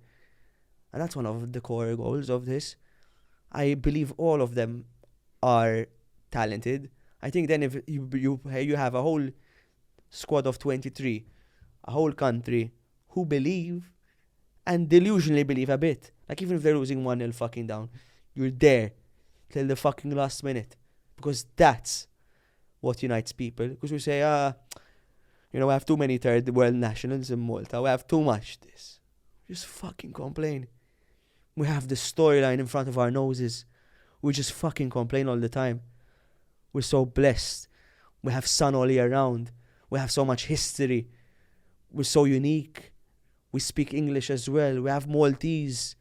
and that's one of the core goals of this. I believe all of them are talented. I think then if you have a whole squad of 23, a whole country who believe and delusionally believe a bit, like even if they're losing 1-0 fucking down, you're there till the fucking last minute, because that's what unites people. Because we say, we have too many third world nationals in Malta, we have too much this. Just fucking complain. We have the storyline in front of our noses. We just fucking complain all the time. We're so blessed. We have sun all year round. We have so much history. We're so unique. We speak English as well. We have Maltese.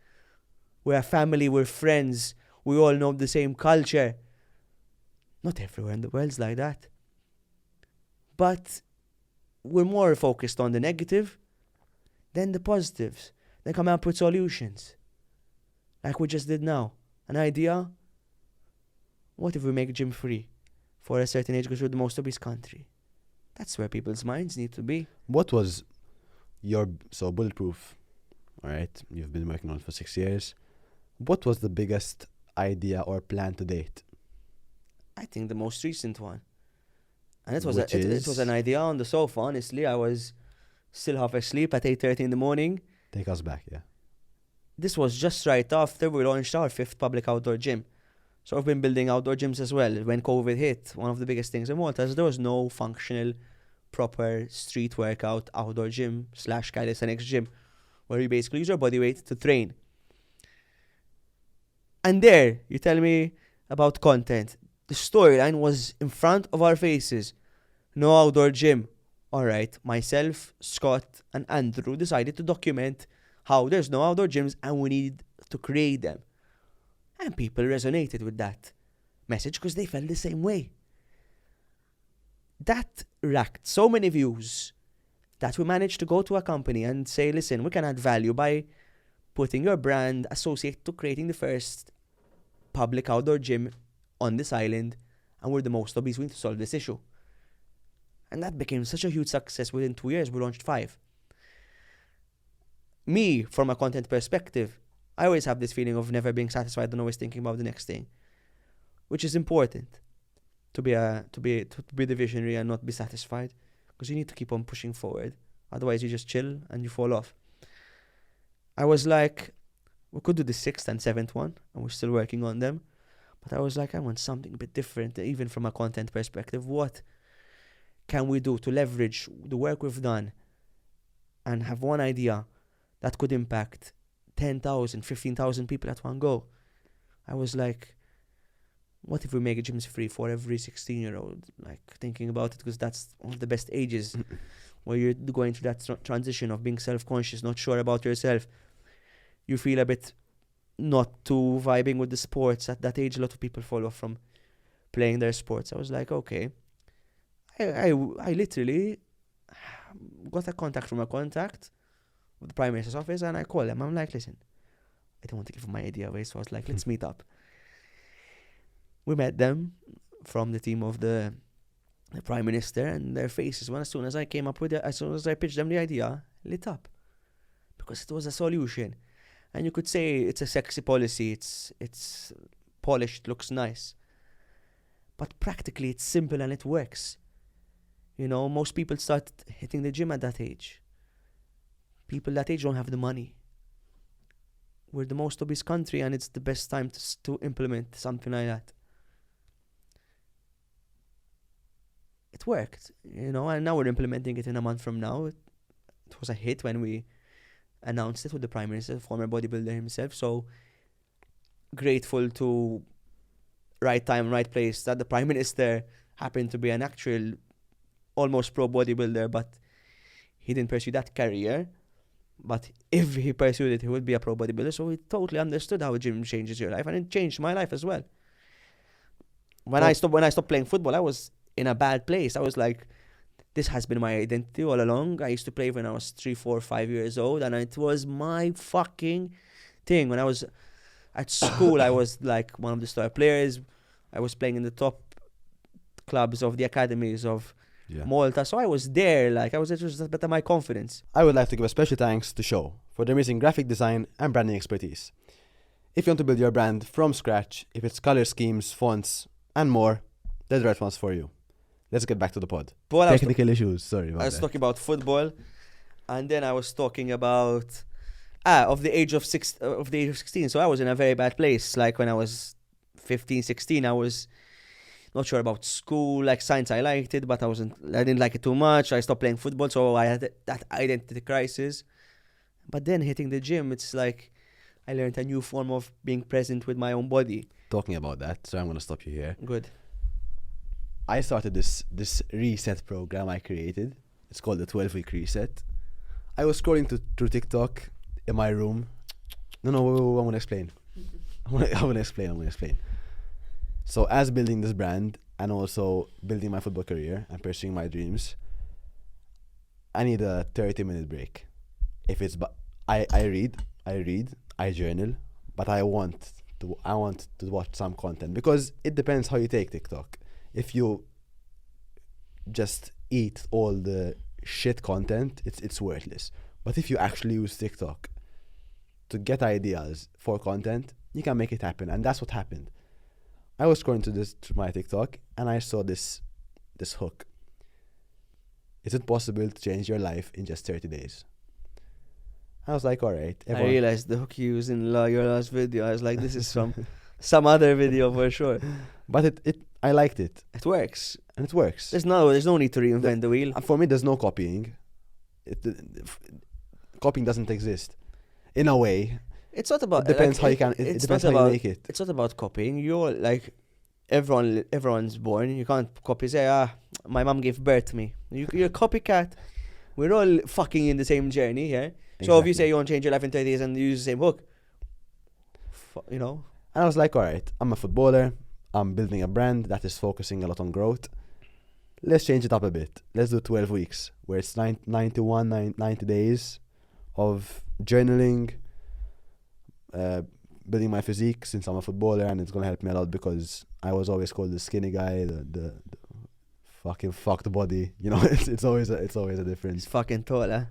We're a family. We're friends. We all know the same culture. Not everywhere in the world's like that. But we're more focused on the negative than the positives. Then come up with solutions. Like we just did now. An idea. What if we make gym free for a certain age, because we're the most obese country? That's where people's minds need to be. What was so Bulletproof, all right, you've been working on it for 6 years. What was the biggest idea or plan to date? I think the most recent one. And it was Which it was an idea on the sofa, honestly. I was still half asleep at 8:30 in the morning. Take us back, yeah. This was just right after we launched our 5th public outdoor gym. So I've been building outdoor gyms as well. When COVID hit, one of the biggest things in Malta is there was no functional, proper street workout outdoor gym / calisthenics gym, where you basically use your body weight to train. And there, you tell me about content. The storyline was in front of our faces. No outdoor gym. Alright, myself, Scott, and Andrew decided to document how there's no outdoor gyms and we need to create them. And people resonated with that message because they felt the same way. That racked so many views that we managed to go to a company and say, listen, we can add value by putting your brand associated to creating the first public outdoor gym on this island, and we're the most obese. We need to solve this issue. And that became such a huge success. Within 2 years, we launched 5. Me, from a content perspective, I always have this feeling of never being satisfied and always thinking about the next thing, which is important to be the visionary and not be satisfied, because you need to keep on pushing forward. Otherwise, you just chill and you fall off. I was like, we could do the 6th and 7th one, and we're still working on them. But I was like, I want something a bit different, even from a content perspective. What can we do to leverage the work we've done and have one idea that could impact 10,000, 15,000 people at one go? I was like, what if we make gyms free for every 16-year-old? Like, thinking about it, because that's one of the best ages where you're going through that transition of being self-conscious, not sure about yourself. You feel a bit not too vibing with the sports. At that age, a lot of people fall off from playing their sports. I was like, okay. I literally got a contact from a contact with the Prime Minister's office, and I called them. I'm like, listen, I don't want to give my idea away, so I was like, let's meet up. We met them from the team of the Prime Minister, and their faces, when as soon as I came up with it, as soon as I pitched them the idea, lit up. Because it was a solution. And you could say it's a sexy policy, it's polished, looks nice. But practically it's simple and it works. You know, most people start hitting the gym at that age. People that age don't have the money. We're the most obese country, and it's the best time to implement something like that. It worked, you know, and now we're implementing it in a month from now. It was a hit when we announced it with the Prime Minister, the former bodybuilder himself. So grateful to right time, right place, that the Prime Minister happened to be an actual almost pro bodybuilder, but he didn't pursue that career. But if he pursued it, he would be a pro bodybuilder. So he totally understood how a gym changes your life, and it changed my life as well. When I stopped playing football, I was in a bad place. I was like, this has been my identity all along. I used to play when I was 3, 4, 5 years old, and it was my fucking thing. When I was at school, I was like one of the star players. I was playing in the top clubs of the academies of Malta. So I was there, like, it was just better my confidence. I would like to give a special thanks to Show for their amazing graphic design and branding expertise. If you want to build your brand from scratch, if it's color schemes, fonts, and more, they're the right ones for you. Let's get back to the pod. Technical issues, sorry about I was that. talking about football, and then I was talking about of the age of 16. So I was in a very bad place. Like when I was 15, 16, I was not sure about school. Like science, I liked it, but I didn't like it too much. I stopped playing football, so I had that identity crisis. But then hitting the gym, it's like I learned a new form of being present with my own body. Talking about that, so I'm going to stop you here. Good. I started this reset program I created. It's called the 12-week reset. I was scrolling through TikTok in my room. No, I'm going to explain. I'm going to explain. So as building this brand and also building my football career and pursuing my dreams, I need a 30-minute break. If it's I read, I journal, but I want to watch some content, because it depends how you take TikTok. If you just eat all the shit content, it's worthless. But if you actually use TikTok to get ideas for content, you can make it happen. And that's what happened. I was scrolling through my TikTok and I saw this hook. Is it possible to change your life in just 30 days? I was like, all right. I realized the hook you used in your last video. I was like, this is from some other video for sure. But I liked it. It works. And it works. There's no need to reinvent the wheel. For me, there's no copying. Copying doesn't exist. In a way. It's not about. It depends how you can. It depends how you make it. It's not about copying. You're like, everyone's born. You can't copy. Say, my mom gave birth to me. You're a copycat. We're all fucking in the same journey here. Yeah? So if you say you want to change your life in 30 days and you use the same hook, you know. And I was like, all right, I'm a footballer. I'm building a brand that is focusing a lot on growth. Let's change it up a bit. Let's do 12 weeks, where it's 90 days of journaling, building my physique, since I'm a footballer, and it's going to help me a lot because I was always called the skinny guy, the fucking fucked body. You know, it's always a difference. It's fucking tall, eh?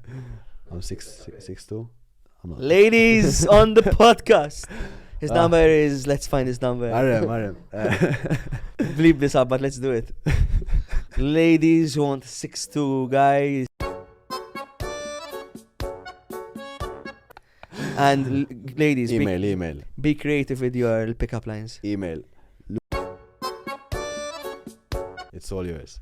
I'm 6'2". I'm not. Ladies on the podcast. His number is, let's find his number. I am. Bleep this up, but let's do it. Ladies who want 6'2" guys. And ladies, email. Be creative with your pickup lines. Email. It's all yours.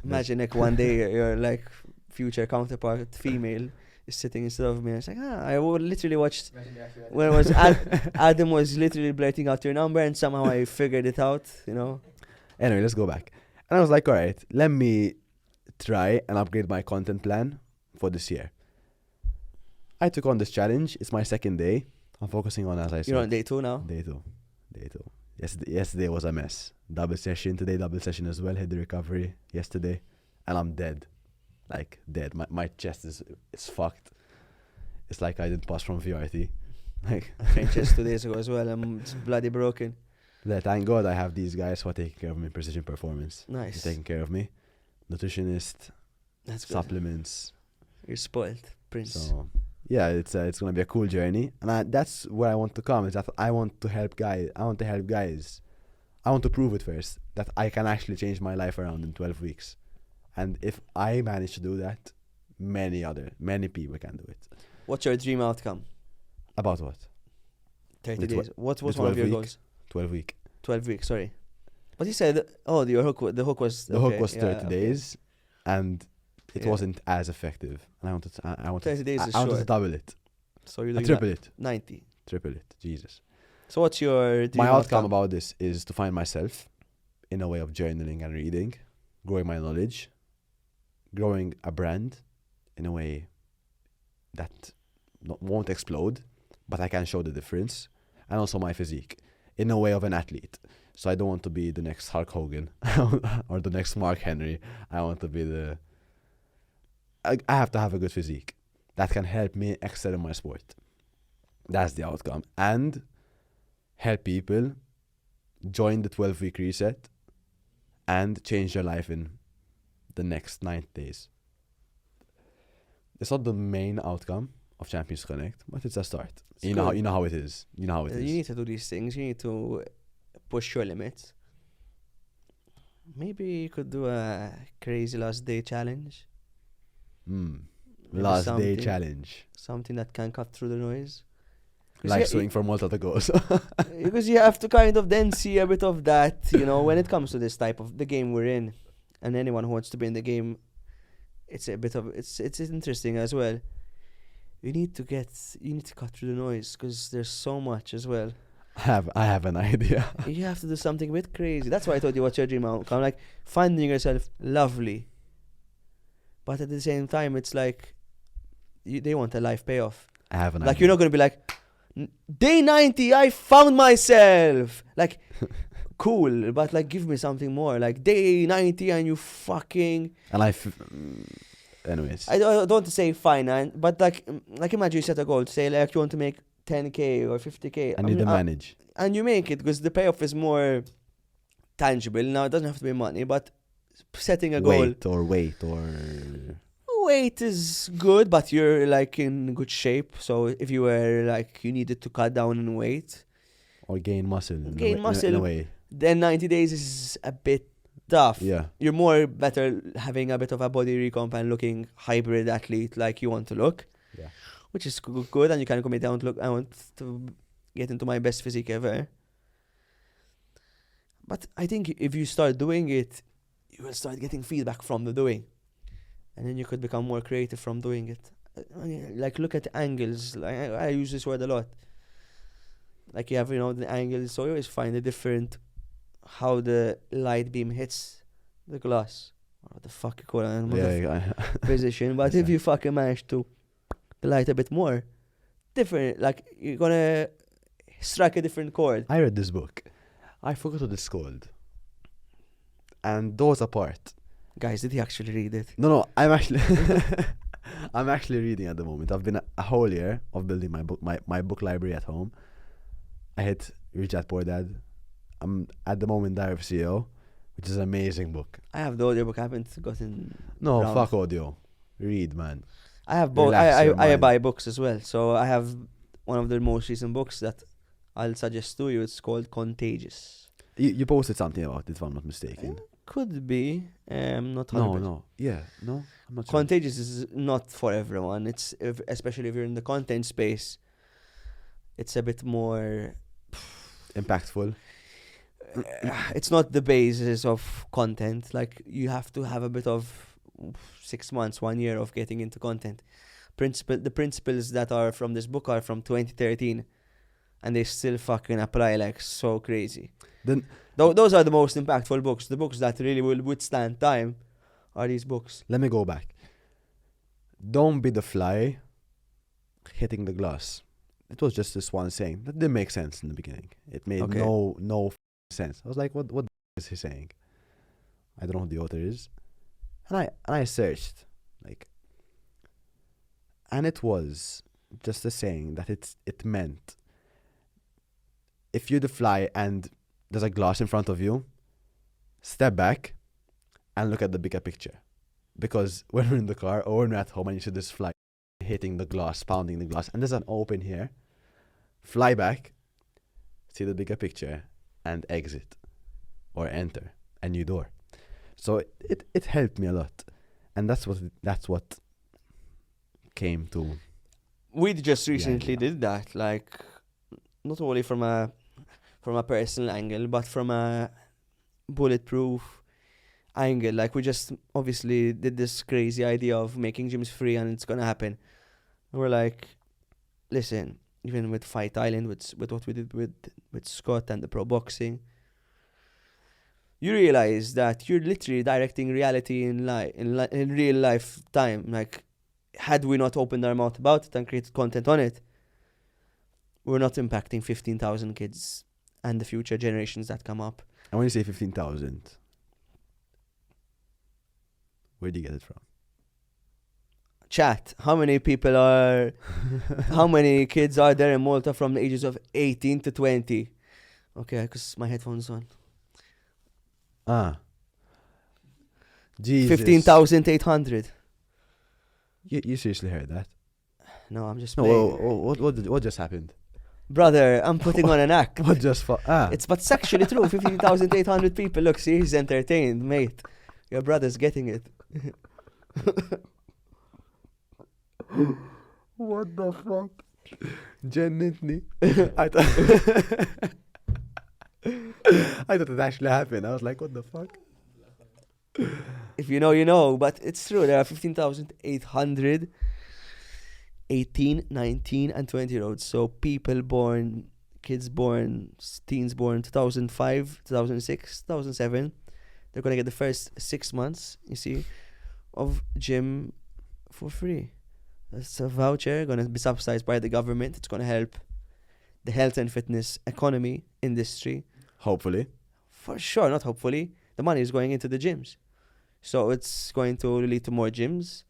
Imagine like one day your like future counterpart female is sitting instead of me. It's like, I literally watched when it was Adam was literally blurting out your number, and somehow I figured it out, you know. Anyway, let's go back. And I was like, all right, let me try and upgrade my content plan for this year. I took on this challenge. It's my second day. I'm focusing on, as I said. You're on day 2 now? Day two. Yesterday was a mess. Double session. Today, double session as well. Had the recovery yesterday. And I'm dead. Like, dead. My chest is fucked. It's like I didn't pass from VRT. Like, I trained chest 2 days ago as well. I'm bloody broken. Thank God I have these guys who are taking care of me in Precision Performance. Nice. They're taking care of me. Nutritionist. That's good. Supplements. You're spoiled, Prince. So, yeah, it's going to be a cool journey. And that's where I want to come. Is that I want to help guys. I want to prove it first, that I can actually change my life around in 12 weeks. And if I manage to do that, many people can do it. What's your dream outcome? About what? 30 days. What's one of your goals? 12 week. 12 weeks, sorry. But you said, the hook was... The hook was 30 days, and it Yeah. wasn't as effective. And I wanted 30 days is I wanted to short. double it. So you're doing Triple it. 90. Triple it. Jesus. So what's your dream My outcome about this is to find myself in a way of journaling and reading, growing my knowledge, growing a brand in a way that won't explode, but I can show the difference, and also my physique in a way of an athlete. So I don't want to be the next Hulk Hogan or the next Mark Henry. I want to be I have to have a good physique that can help me excel in my sport. That's the outcome. And help people join the 12-week reset and change their life in the next 90 days. It's not the main outcome of Champions Connect, but it's a start. You know how it is. You know how it is. You need to do these things. You need to push your limits. Maybe you could do a crazy last day challenge. Maybe Last day something- challenge. Something that can cut through the noise. 'Cause Like yeah, swing for Malta to go. because you have to kind of then see a bit of that, when it comes to this type of the game we're in, and anyone who wants to be in the game, it's a bit of it's interesting as well. You need to cut through the noise because there's so much as well. I have an idea. You have to do something a bit crazy. That's why I told you what's your dream outcome. Like finding yourself lovely, but at the same time, it's like they want a life payoff. I have an Like idea. you're not gonna be like, day 90, I found myself. Like, cool, but like give me something more. Like day 90 and you fucking. And anyways. I don't want to say finance, but like imagine you set a goal. Say like you want to make 10k or 50k. I need to manage. And you make it because the payoff is more tangible. Now it doesn't have to be money, but setting a goal. Weight is good, but you're like in good shape. So if you were like you needed to cut down in weight, Or gain muscle. Gain in a way. then 90 days is a bit tough. Yeah. You're more better having a bit of a body recomp and looking hybrid athlete like you want to look. Yeah. Which is good, and you can commit down to look. I want to get into my best physique ever. But I think if you start doing it, you will start getting feedback from the doing, and then you could become more creative from doing it. Like look at angles. Like I use this word a lot. Like you have the angles, so you always find a different how the light beam hits the glass. Or what the fuck you call it? Position. But if you fucking manage to light a bit more, different, like you're gonna strike a different chord. I read this book. I forgot what it's called. And those apart. Guys, did he actually read it? No, I'm actually I'm actually reading at the moment. I've been a whole year of building my book library at home. I hit Rich Dad Poor Dad. I'm at the moment Diary of a CEO, which is an amazing book. I have the audiobook. I haven't gotten. No, round. fuck audio. Read, man. I have both. Relax your I mind. buy books as well. So I have one of the most recent books that I'll suggest to you. It's called Contagious. You posted something about it, if I'm not mistaken. Could be. Not 100%. No. Yeah, no. I'm not sure. Contagious is not for everyone. It's especially if you're in the content space. It's a bit more Impactful. it's not the basis of content. Like you have to have a bit of 6 months, 1 year of getting into content. The principles that are from this book are from 2013, and they still fucking apply like so crazy. Then Those are the most impactful books. The books that really will withstand time are these books. let me go back. Don't be the fly hitting the glass. It was just this one saying that didn't make sense in the beginning. It made Okay. no sense. I was like, what is he saying? I don't know who the author is. And I searched, like, and it was just a saying that it meant if you're the fly and there's a glass in front of you, step back and look at the bigger picture. Because when we're in the car or when we're at home and you see this fly hitting the glass, pounding the glass, and there's an open here, fly back, see the bigger picture, and exit or enter a new door. So it helped me a lot, and that's what came to. We just recently yeah. did that, like not only from a personal angle, but from a bulletproof angle. Like we just obviously did this crazy idea of making gyms free and it's gonna happen. And we're like, listen, even with Fight Island, with what we did with Scott and the pro boxing, you realize that you're literally directing reality in real life time. Like had we not opened our mouth about it and created content on it, we're not impacting 15,000 kids and the future generations that come up. And when you say 15,000, where do you get it from? Chat, how many people are, how many kids are there in Malta from the ages of 18 to 20? Okay, because my headphones on. Jesus. 15,800. You seriously heard that? No, I'm just No, playing. what just happened? Brother, I'm putting on an act. What just But actually true. 15,800 people. Look, see, he's entertained, mate. Your brother's getting it. What the fuck? Jennetni. I thought it actually happened. I was like, what the fuck? If you know, you know. But it's true. There are 15,800 18, 19, and 20-year-olds. So people born, kids born, teens born 2005, 2006, 2007. They're going to get the first 6 months, you see, of gym for free. It's a voucher going to be subsidized by the government. It's going to help the health and fitness economy industry. Hopefully. For sure, not hopefully. The money is going into the gyms. So it's going to lead to more gyms,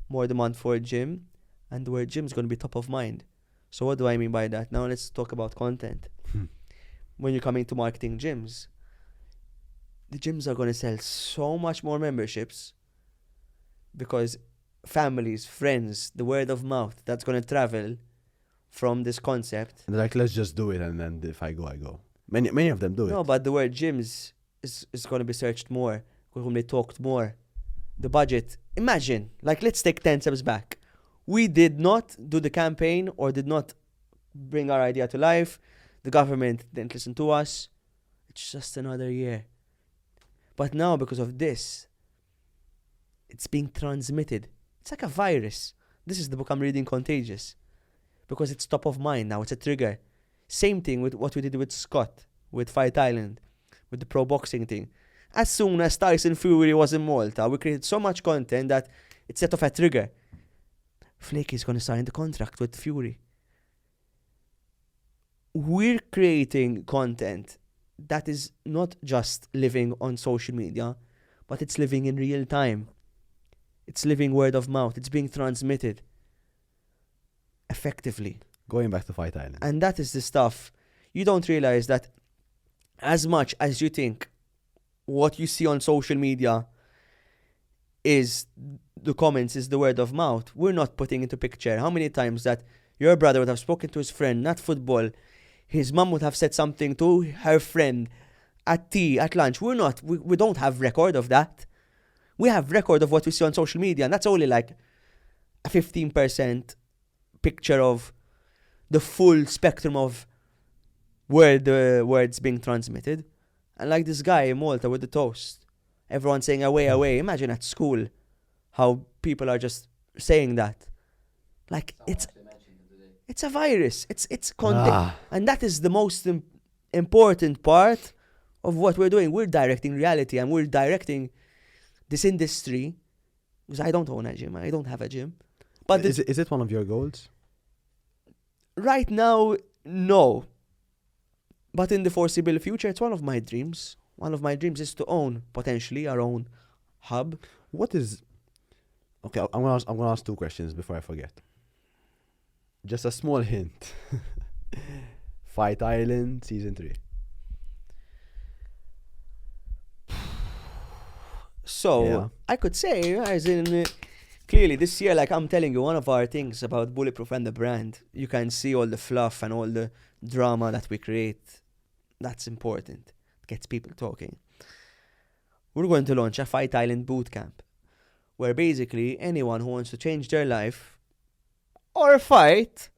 more demand for a gym, and the word gym is going to be top of mind. So what do I mean by that? Now let's talk about content. When you're coming to marketing gyms, the gyms are going to sell so much more memberships because families, friends, the word of mouth, that's going to travel from this concept. And they're like, let's just do it, and then if I go, I go. Many of them do it. No, but the word gyms is going to be searched more, going to be talked more. The budget, imagine, like let's take 10 steps back. We did not do the campaign or did not bring our idea to life. The government didn't listen to us. It's just another year. But now, because of this, it's being transmitted. It's like a virus. This is the book I'm reading, Contagious. Because it's top of mind now. It's a trigger. Same thing with what we did with Scott, with Fight Island, with the pro boxing thing. As soon as Tyson Fury was in Malta, we created so much content that it set off a trigger. Flaky's going to sign the contract with Fury. We're creating content that is not just living on social media, but it's living in real time. It's living word of mouth. It's being transmitted effectively. Going back to Fight Island. And that is the stuff. You don't realize that as much as you think what you see on social media is the comments, is the word of mouth, we're not putting into picture how many times that your brother would have spoken to his friend, not football, his mum would have said something to her friend at tea, at lunch. We don't have record of that. We have record of what we see on social media, and that's only like a 15% picture of the full spectrum of where the words being transmitted. And like this guy in Malta with the toast, everyone saying away, away. Imagine at school how people are just saying that. Like it's a virus. It's content. And that is the most important part of what we're doing. We're directing reality, and we're directing this industry. Because I don't own a gym. I don't have a gym. But is it one of your goals? Right now, no. But in the foreseeable future, it's one of my dreams. One of my dreams is to own, potentially, our own hub. What is... Okay, I'm gonna ask 2 questions before I forget. Just a small hint. Fight Island Season 3. So, Yeah. I could say, as in... clearly, this year, like I'm telling you, one of our things about Bulletproof and the brand, you can see all the fluff and all the drama that we create. That's important. It gets people talking. We're going to launch a Fight Island bootcamp, where basically anyone who wants to change their life or fight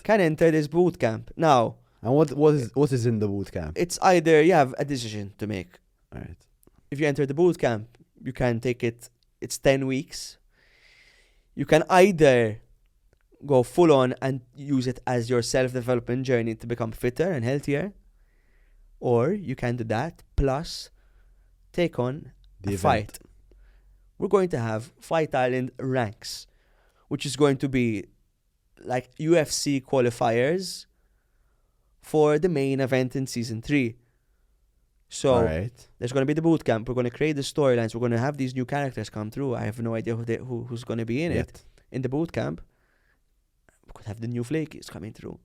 can enter this bootcamp. Now, and what is in the boot camp? it's either you have a decision to make. All right. If you enter the bootcamp, you can take it. It's 10 weeks. You can either go full on and use it as your self-development journey to become fitter and healthier, or you can do that plus take on The a event. fight, we're going to have Fight Island ranks, which is going to be like UFC qualifiers for the main event in season 3. So All right. there's going to be the boot camp. We're going to create the storylines. We're going to have these new characters come through. I have no idea who's going to be in it. Yet. In the boot camp, we could have the new flakies coming through.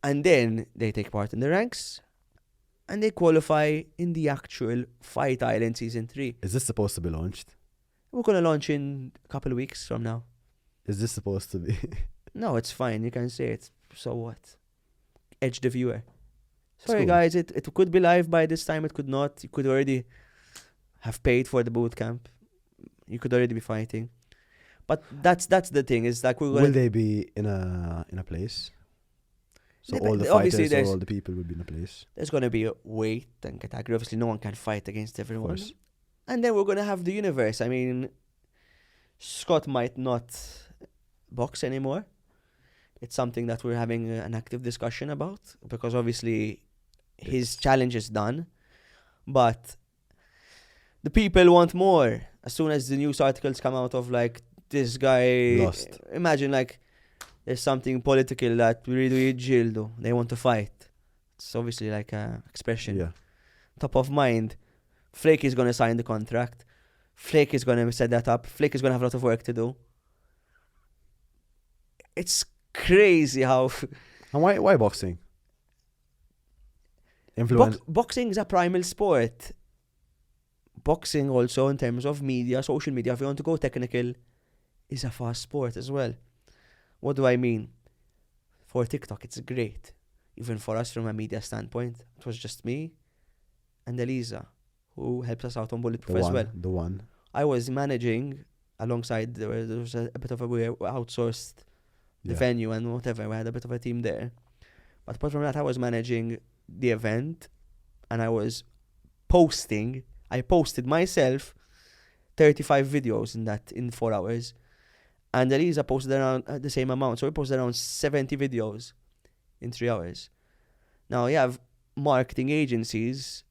And then they take part in the ranks and they qualify in the actual Fight Island season 3. Is this supposed to be launched? We're going to launch in a couple of weeks from now. Is this supposed to be? No, it's fine. You can say it. So what? Edge the viewer. Sorry, cool. guys. It could be live by this time. It could not. You could already have paid for the boot camp. You could already be fighting. But that's the thing. Is like we're Will going. they be in a place? So Yeah, all but the obviously fighters or there's- all the people will be in a place. There's going to be a weight and category. Obviously, no one can fight against Of everyone. course. And then we're going to have the universe. I mean, Scott might not box anymore. It's something that we're having an active discussion about because obviously his challenge is done. But the people want more. As soon as the news articles come out of like this guy, Lost. imagine like there's something political that we really jildo. They want to fight. It's obviously like a expression. Yeah. Top of mind. Flake is going to sign the contract. Flake is going to set that up. Flake is going to have a lot of work to do. It's crazy how And why boxing? Influence. boxing is a primal sport. Boxing also in terms of media, social media, if you want to go technical, is a fast sport as well. What do I mean? For TikTok, it's great. Even for us from a media standpoint. It was just me and Elisa who helps us out on Bulletproof as well. The one. I was managing alongside, there was a bit of we outsourced the Yeah. venue and whatever. We had a bit of a team there. But apart from that, I was managing the event and I was posting. I posted myself 35 videos in 4 hours. And Elisa posted around the same amount. So we posted around 70 videos in 3 hours. Now you have marketing agencies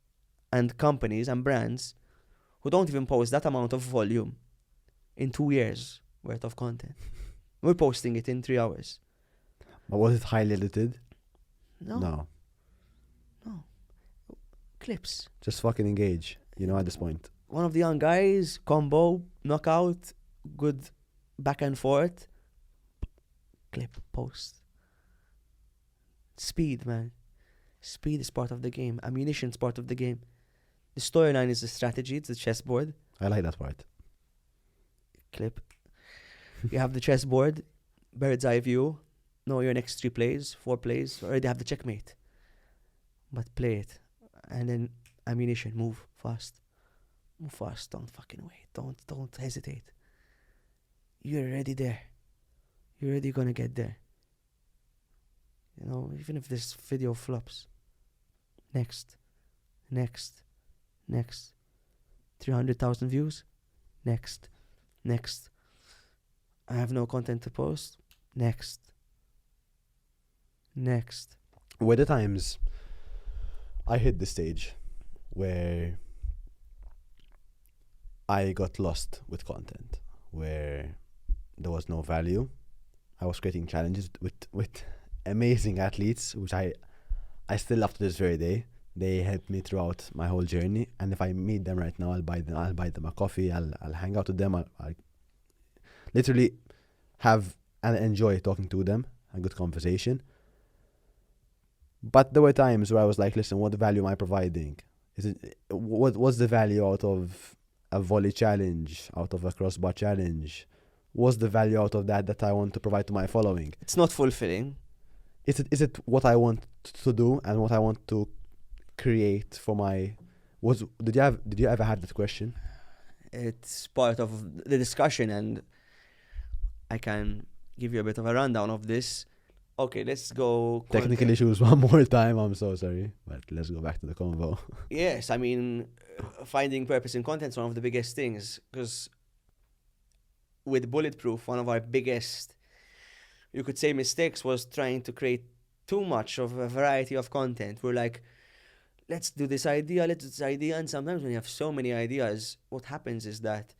and companies and brands who don't even post that amount of volume in 2 years worth of content. We're posting it in 3 hours. But was it highly edited? No. No. Clips. Just fucking engage. At this point. One of the young guys, combo, knockout, good back and forth. Clip, post. Speed, man. Speed is part of the game. Ammunition is part of the game. The storyline is the strategy, it's the chessboard. I like that part. Clip. You have the chessboard, bird's eye view. Know your next 3 plays, 4 plays. Already have the checkmate. But play it. And then ammunition, move fast. Move fast. Don't fucking wait. Don't hesitate. You're already there. You're already gonna get there. Even if this video flops. Next. 300,000 views. Next. I have no content to post. Next. Were the times I hit the stage where I got lost with content, where there was no value. I was creating challenges with amazing athletes, which I still love to this very day. They helped me throughout my whole journey, and if I meet them right now, I'll buy them a coffee. I'll hang out with them. I'll literally have and enjoy talking to them, a good conversation. But there were times where I was like, listen, what value am I providing? What's the value out of a volley challenge, out of a crossbar challenge? What's the value out of that I want to provide to my following? It's not fulfilling. Is it what I want to do and what I want to create for my? Did you ever have that question? It's part of the discussion, and I can give you a bit of a rundown of this. Okay, let's go. Technical issues one more time. I'm so sorry, but let's go back to the convo. Yes, I mean, finding purpose in content is one of the biggest things, because with Bulletproof, one of our biggest, you could say, mistakes was trying to create too much of a variety of content. We're like, let's do this idea, let's do this idea. And sometimes when you have so many ideas, what happens is that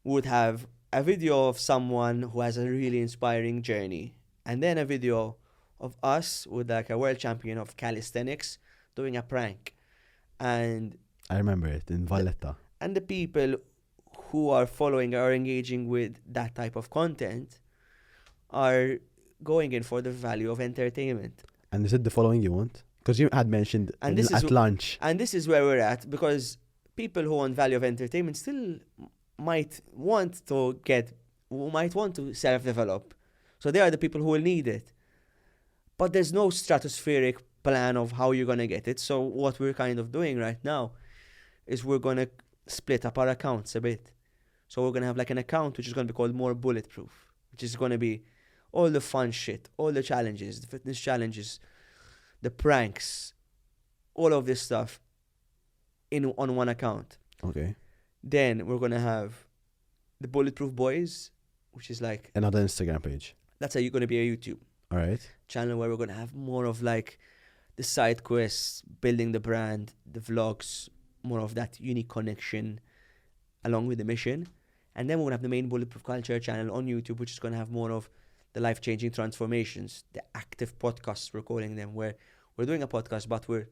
we would have a video of someone who has a really inspiring journey, and then a video of us with like a world champion of calisthenics doing a prank. And I remember it in Valletta. and the people who are following or engaging with that type of content are going in for the value of entertainment. And is it the following you want? Because you had mentioned And this at is lunch. And this is where we're at, because people who want value of entertainment still might want to self-develop. So they are the people who will need it. But there's no stratospheric plan of how you're going to get it. So what we're kind of doing right now is we're going to split up our accounts a bit. So we're going to have like an account which is going to be called More Bulletproof, which is going to be all the fun shit, all the challenges, the fitness challenges, the pranks, all of this stuff on one account. Okay. Then we're going to have the Bulletproof Boys, which is like, Another Instagram page. that's how you're going to be a YouTube All right. channel where we're going to have more of like the side quests, building the brand, the vlogs, more of that unique connection along with the mission. And then we're going to have the main Bulletproof Culture channel on YouTube, which is going to have more of the life-changing transformations, the active podcasts we're calling them, where we're doing a podcast, but we're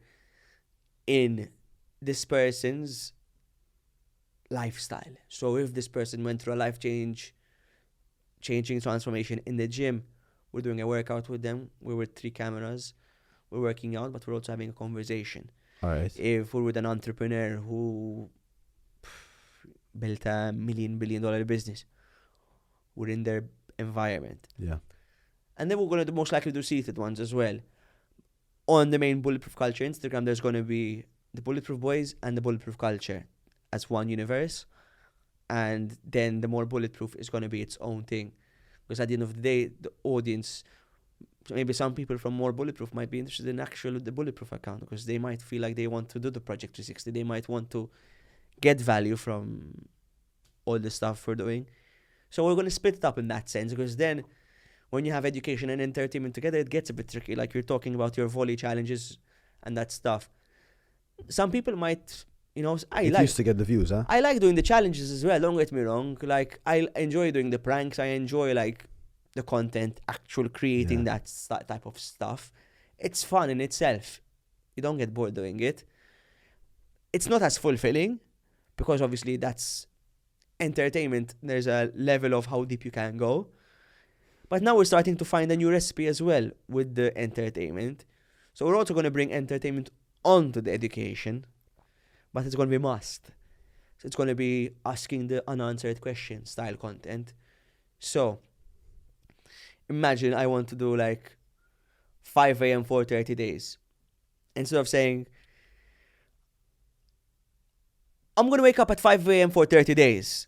in this person's lifestyle. So if this person went through a changing transformation in the gym, we're doing a workout with them. We're with 3 cameras. We're working out, but we're also having a conversation. All right. If we're with an entrepreneur who built a $1 billion business, we're in their environment. Yeah. And then we're going to most likely do seated ones as well. On the main Bulletproof Culture Instagram, there's going to be the Bulletproof Boys and the Bulletproof Culture as one universe. And then the More Bulletproof is going to be its own thing. Because at the end of the day, the audience, maybe some people from More Bulletproof might be interested in the Bulletproof account, because they might feel like they want to do the Project 360. They might want to get value from all the stuff we're doing. So we're going to split it up in that sense, because then when you have education and entertainment together, it gets a bit tricky. Like you're talking about your volley challenges and that stuff. Some people might, Used to get the views, huh? I like doing the challenges as well, don't get me wrong. Like, I enjoy doing the pranks. I enjoy, like, the content, actual creating that type of stuff. It's fun in itself. You don't get bored doing it. It's not as fulfilling, because obviously that's entertainment. There's a level of how deep you can go. But now we're starting to find a new recipe as well with the entertainment. So we're also going to bring entertainment onto the education, but it's going to be must. So it's going to be asking the unanswered question style content. So imagine I want to do like 5 a.m. for 30 days. Instead of saying, I'm going to wake up at 5 a.m. for 30 days.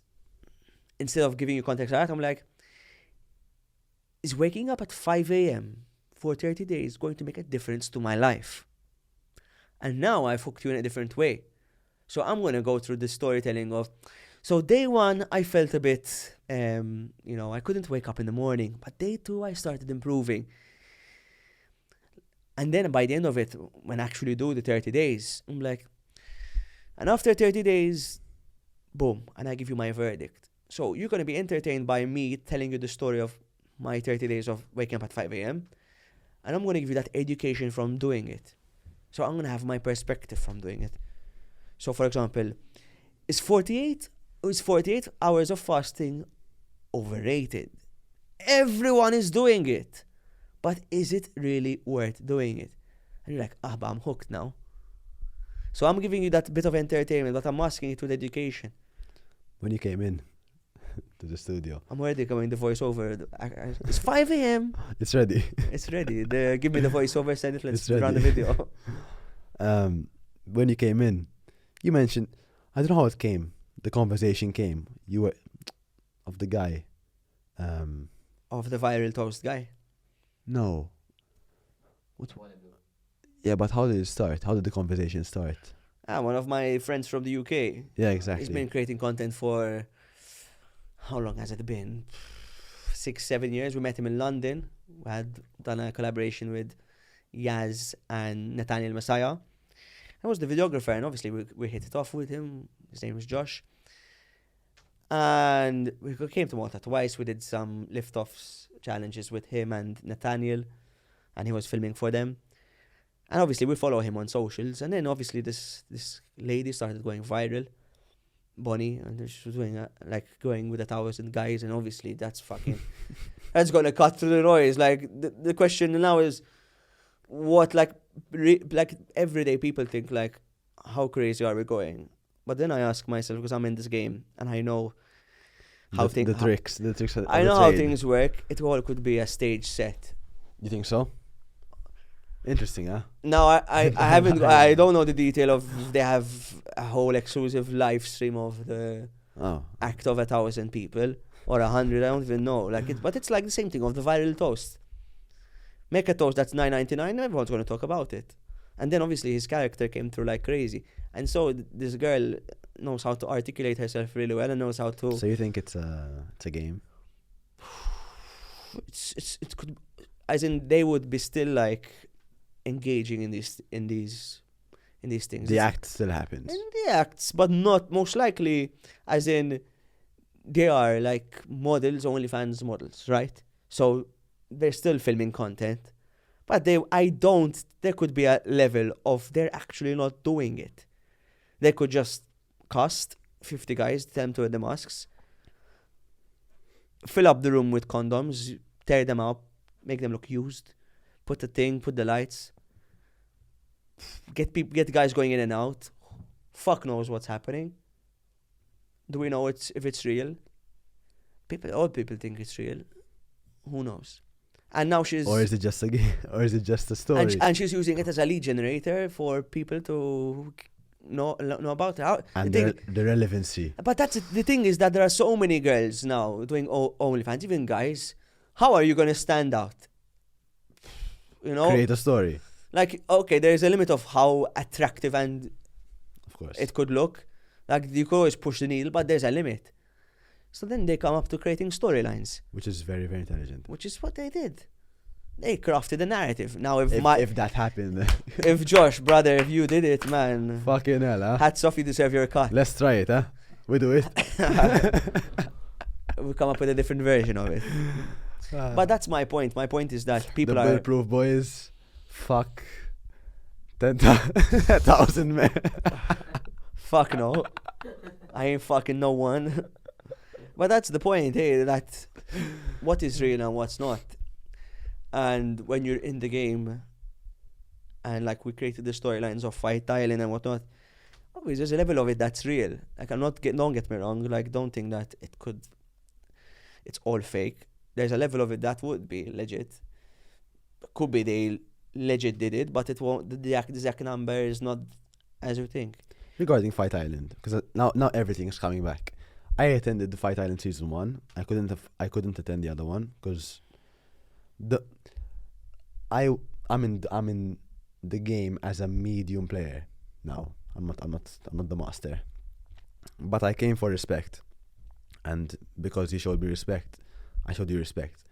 Instead of giving you context like that, I'm like, is waking up at 5 a.m. for 30 days going to make a difference to my life? And now I've hooked you in a different way. So I'm going to go through the storytelling of, so day 1, I felt a bit, I couldn't wake up in the morning. But day 2, I started improving. And then by the end of it, when I actually do the 30 days, I'm like, and after 30 days, boom, and I give you my verdict. So you're going to be entertained by me telling you the story of my 30 days of waking up at 5 a.m. And I'm going to give you that education from doing it. So I'm going to have my perspective from doing it. So for example, is 48 hours of fasting overrated? Everyone is doing it. But is it really worth doing it? And you're like, but I'm hooked now. So I'm giving you that bit of entertainment, but I'm asking it with education. When you came in to the studio, I'm already going the voiceover. It's 5 a.m. It's ready. It's ready. Give me the voiceover, send it, let's It's ready. run the video. When you came in, you mentioned, I don't know how it came. The conversation came. You were of the guy. Of the viral toast guy. No. Yeah, but how did it start? How did the conversation start? One of my friends from the UK. Yeah, exactly. He's been creating content for, how long has it been? 6-7 years. We met him in London. We had done a collaboration with Yaz and Nathaniel Messiah. I was the videographer, and obviously we hit it off with him. His name was Josh. And we came to Malta twice. We did some lift-offs challenges with him and Nathaniel, and he was filming for them. And obviously we follow him on socials. And then obviously this lady started going viral, Bonnie, and she was doing going with 1,000 guys, and obviously that's fucking that's gonna cut through the noise. Like the question now is, what like everyday people think like, how crazy are we going? But then I ask myself, because I'm in this game and I know how the tricks. I know how things work. It all could be a stage set. You think so? Interesting, huh? No, I haven't. I don't know the detail of if they have a whole exclusive live stream of the act of 1,000 people or 100. I don't even know. But it's like the same thing of the viral toast. Make a toast that's $9.99. Everyone's going to talk about it. And then obviously his character came through like crazy. And so this girl knows how to articulate herself really well and knows how to. So you think it's a game? It could, as in they would be still like engaging in these things. The act still happens. In the acts, but not most likely. As in, they are like models, OnlyFans models, right? So they're still filming content. But there could be a level of they're actually not doing it. They could just cast 50 guys, tell them to wear the masks, fill up the room with condoms, tear them up, make them look used, put the lights, get guys going in and out. Fuck knows what's happening. Do we know if it's real? All people think it's real. Who knows? And now she's... Or is it just a game? Or is it just a story? And she's using it as a lead generator for people to know about her. And the relevancy. But the thing is that there are so many girls now doing OnlyFans, even guys. How are you going to stand out? You know? Create a story. Like, okay, there's a limit of how attractive and of course it could look. Like, you could always push the needle, but there's a limit. So then they come up to creating storylines. Which is very, very intelligent. Which is what they did. They crafted a narrative. Now, if that happened... if Josh, brother, if you did it, man... Fucking hell, huh? Hats off, you deserve your cut. Let's try it, huh? We do it. We come up with a different version of it. But that's my point. My point is that people the are... Bulletproof boys, fuck 10,000 men. Fuck no. I ain't fucking no one. But that's the point, hey, that what is real and what's not. And when you're in the game, and like we created the storylines of Fight Island and whatnot, always there's a level of it that's real. Like don't get me wrong, like don't think that it's all fake. There's a level of it that would be legit. Could be they legit did it, but it won't. The exact number is not as you think. Regarding Fight Island, because now everything is coming back. I attended the Fight Island season 1. I couldn't attend the other one because I'm in the game as a medium player now. I'm not the master. But I came for respect, and because you showed me respect, I showed you respect.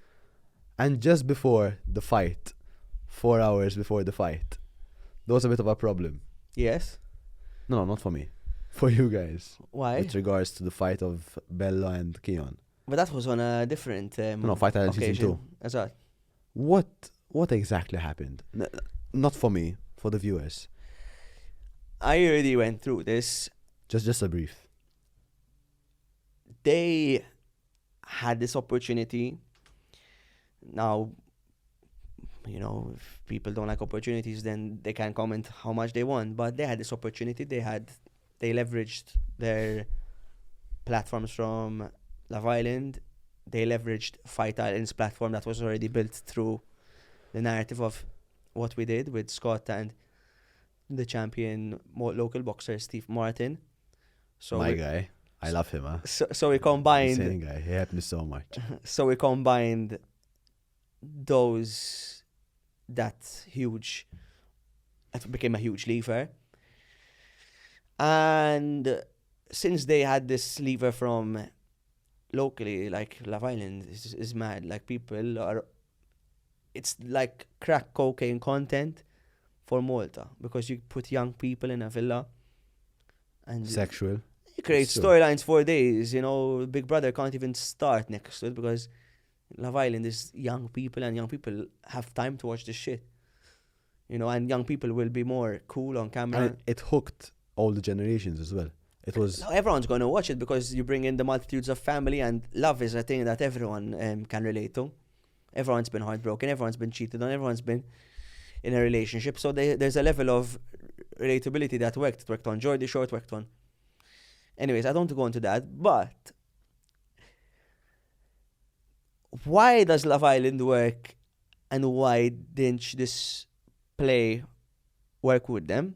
And just before the fight, 4 hours before the fight, there was a bit of a problem. Yes. No, not for me. For you guys. Why? With regards to the fight of Bella and Keon. But that was on a different Fight Island season 2. As well. What exactly happened? Not for me, for the viewers. I already went through this. Just a brief. They had this opportunity. Now, you know, if people don't like opportunities, then they can comment how much they want. But they had this opportunity. They leveraged their platforms from Love Island. They leveraged Fight Island's platform that was already built through the narrative of what we did with Scott and the champion local boxer Steve Martin. So my guy. I love him, huh? So we combined... Insane guy. He helped me so much. So we combined that huge... It became a huge lever. And since they had this lever from locally, like Love Island is mad. Like people are... It's like crack cocaine content for Malta, because you put young people in a villa and Sexual. you create Sure. storylines for days. Big Brother can't even start next to it because Love Island is young people, and young people have time to watch this shit. And young people will be more cool on camera. And it hooked all the generations as well. It was No, everyone's going to watch it because you bring in the multitudes of family, and love is a thing that everyone can relate to. Everyone's been heartbroken, everyone's been cheated on, everyone's been in a relationship. So there's a level of relatability that worked. It worked on Geordie Shore, it worked on. Anyways, I don't want to go into that, but why does Love Island work, and why didn't this play work with them?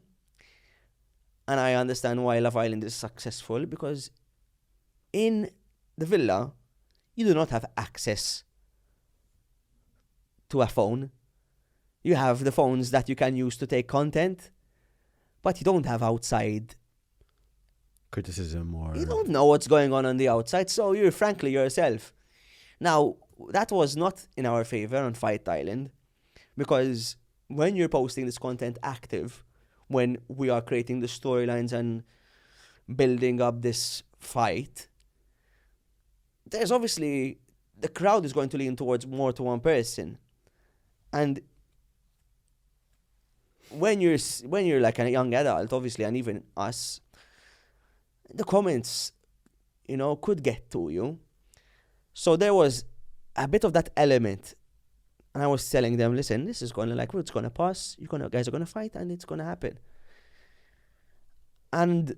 And I understand why Love Island is successful, because in the villa, you do not have access to a phone. You have the phones that you can use to take content, but you don't have outside. criticism or You don't know what's going on the outside, so you're frankly yourself. Now, that was not in our favor on Fight Island, because when you're posting this content active, when we are creating the storylines and building up this fight, there's obviously, the crowd is going to lean towards more to one person. And when you're like a young adult, obviously, and even us, the comments, could get to you. So there was a bit of that element. And I was telling them, listen, this is it's gonna pass. Guys are gonna fight, and it's gonna happen. And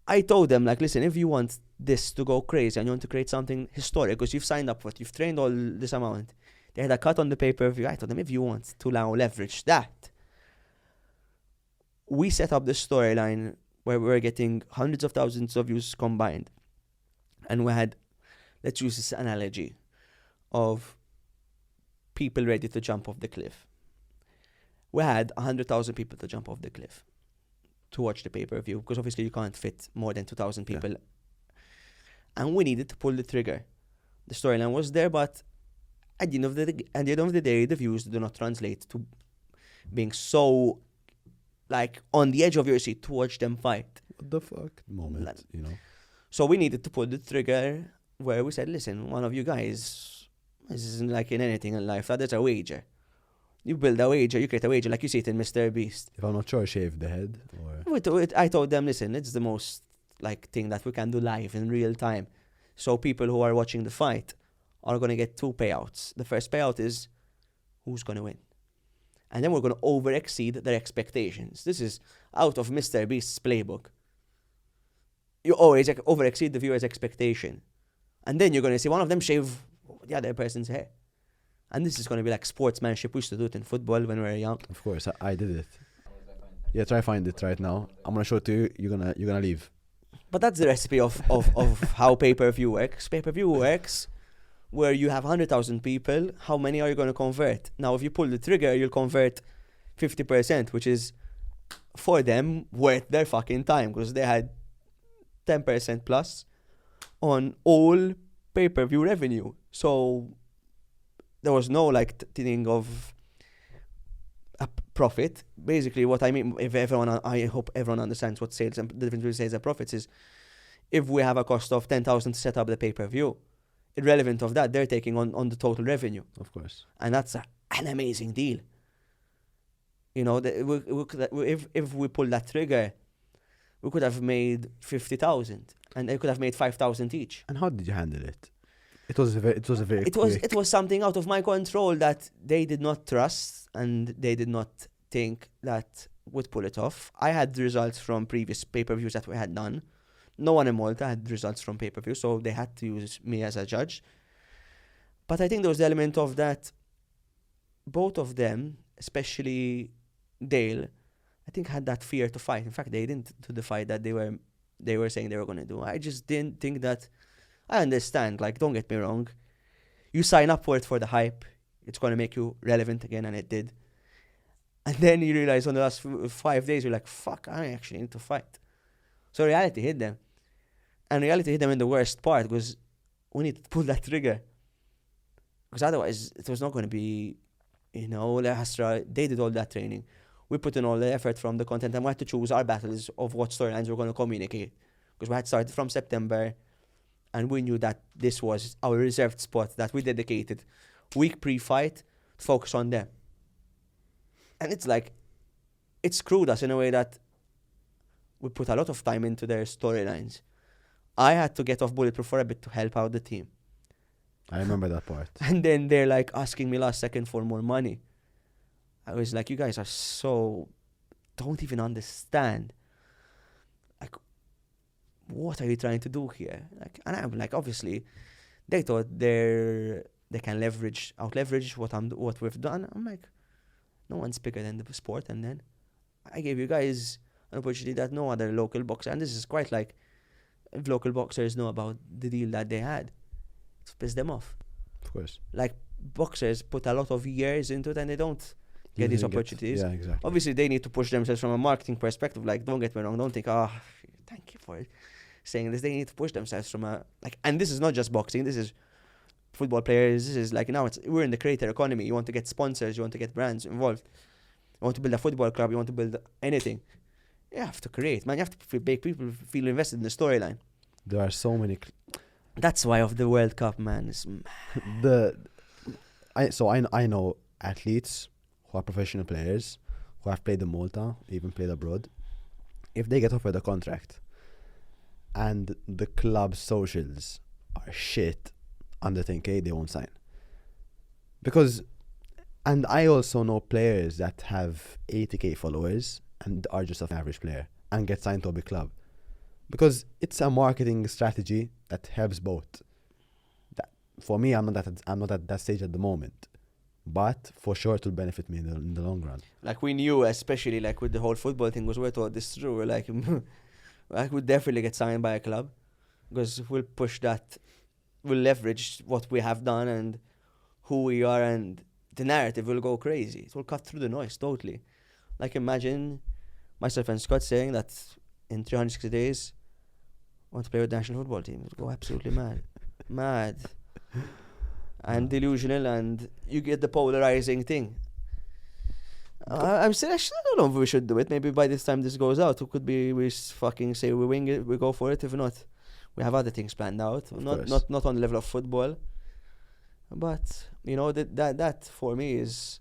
I told them, listen, if you want this to go crazy and you want to create something historic, because you've signed up for it, you've trained all this amount, they had a cut on the pay-per-view. I told them, if you want to now leverage that, we set up the storyline where we were getting hundreds of thousands of views combined. And we had, let's use this analogy of people ready to jump off the cliff. We had 100,000 people to jump off the cliff to watch the pay-per-view, because obviously you can't fit more than 2,000 people. Yeah. And we needed to pull the trigger. The storyline was there, but at the end of the day, the views do not translate to being so on the edge of your seat to watch them fight. What the fuck moment, So we needed to pull the trigger where we said, listen, one of you guys, this isn't like in anything in life, there's a wager. You build a wager, you create a wager, like you see it in Mr. Beast. If I'm not sure, shave the head. Or I told them, listen, it's the most thing that we can do live in real time. So people who are watching the fight are going to get two payouts. The first payout is who's going to win. And then we're going to over-exceed their expectations. This is out of Mr. Beast's playbook. You always over-exceed the viewer's expectation. And then you're going to see one of them shave the other person's hair. And this is going to be like sportsmanship. We used to do it in football when we were young. Of course, I did it. Yeah, try find it right now. I'm going to show it to you. You're gonna leave. But that's the recipe of how pay-per-view works. Pay-per-view works where you have 100,000 people. How many are you going to convert? Now, if you pull the trigger, you'll convert 50%, which is, for them, worth their fucking time, because they had 10% plus on all pay-per-view revenue. So there was no thing of a profit. Basically, what I mean, I hope everyone understands what sales and the difference between sales and profits is. If we have a cost of 10,000 to set up the pay-per-view, irrelevant of that, they're taking on the total revenue. Of course. And that's an amazing deal. If we pull that trigger, we could have made 50,000, and they could have made 5,000 each. And how did you handle it? It was something out of my control that they did not trust, and they did not think that would pull it off. I had results from previous pay-per-views that we had done. No one in Malta had results from pay-per-view, so they had to use me as a judge. But I think there was the element of that both of them, especially Dale, I think had that fear to fight. In fact, they didn't do the fight that they were saying they were going to do. I just didn't think that. I understand, don't get me wrong. You sign up for it for the hype. It's going to make you relevant again, and it did. And then you realize on the last 5 days, you're like, fuck, I actually need to fight. So reality hit them. And reality hit them in the worst part, because we need to pull that trigger. Because otherwise, it was not going to be, Astra, they did all that training. we put in all the effort from the content, and we had to choose our battles of what storylines we're going to communicate. Because we had started from September, and we knew that this was our reserved spot that we dedicated week pre-fight to focus on them. And it's like, it screwed us in a way that we put a lot of time into their storylines. I had to get off Bulletproof for a bit to help out the team. I remember that part. And then they're like asking me last second for more money. I was like, you guys are don't even understand. Like, what are you trying to do here? Like, and I'm like, obviously, they thought they can out leverage what we've done. I'm like, no one's bigger than the sport. And then I gave you guys an opportunity that no other local boxer, and this is quite like, if local boxers know about the deal that they had, to piss them off. Of course. Like, boxers put a lot of years into it and they don't get these opportunities. Yeah, exactly. Obviously, they need to push themselves from a marketing perspective. Like, don't get me wrong, don't think, thank you for saying this. They need to push themselves from and this is not just boxing, this is football players, this is like, now we're in the creator economy. You want to get sponsors, you want to get brands involved. You want to build a football club, you want to build anything. You have to create, man. You have to make people feel invested in the storyline. There are so many. That's why of the World Cup, man. I know athletes who are professional players who have played in Malta, even played abroad. If they get offered a contract and the club socials are shit under 10K, they won't sign. And I also know players that have 80K followers and are just an average player and get signed to a big club. Because it's a marketing strategy that helps both. For me, I'm not at that stage at the moment. But for sure it will benefit me in the long run. Like, we knew, especially like with the whole football thing, because we thought this through. We're like, I would definitely get signed by a club, because we'll push that, we'll leverage what we have done and who we are, and the narrative will go crazy. It will cut through the noise totally. Like, imagine myself and Scott saying that in 360 days, I want to play with the national football team. It would go absolutely mad. Mad. And delusional, and you get the polarizing thing. I'm saying, I don't know if we should do it. Maybe by this time this goes out, it could be we fucking say we wing it, we go for it. If not, we have other things planned out. Not on the level of football. But you know, that for me is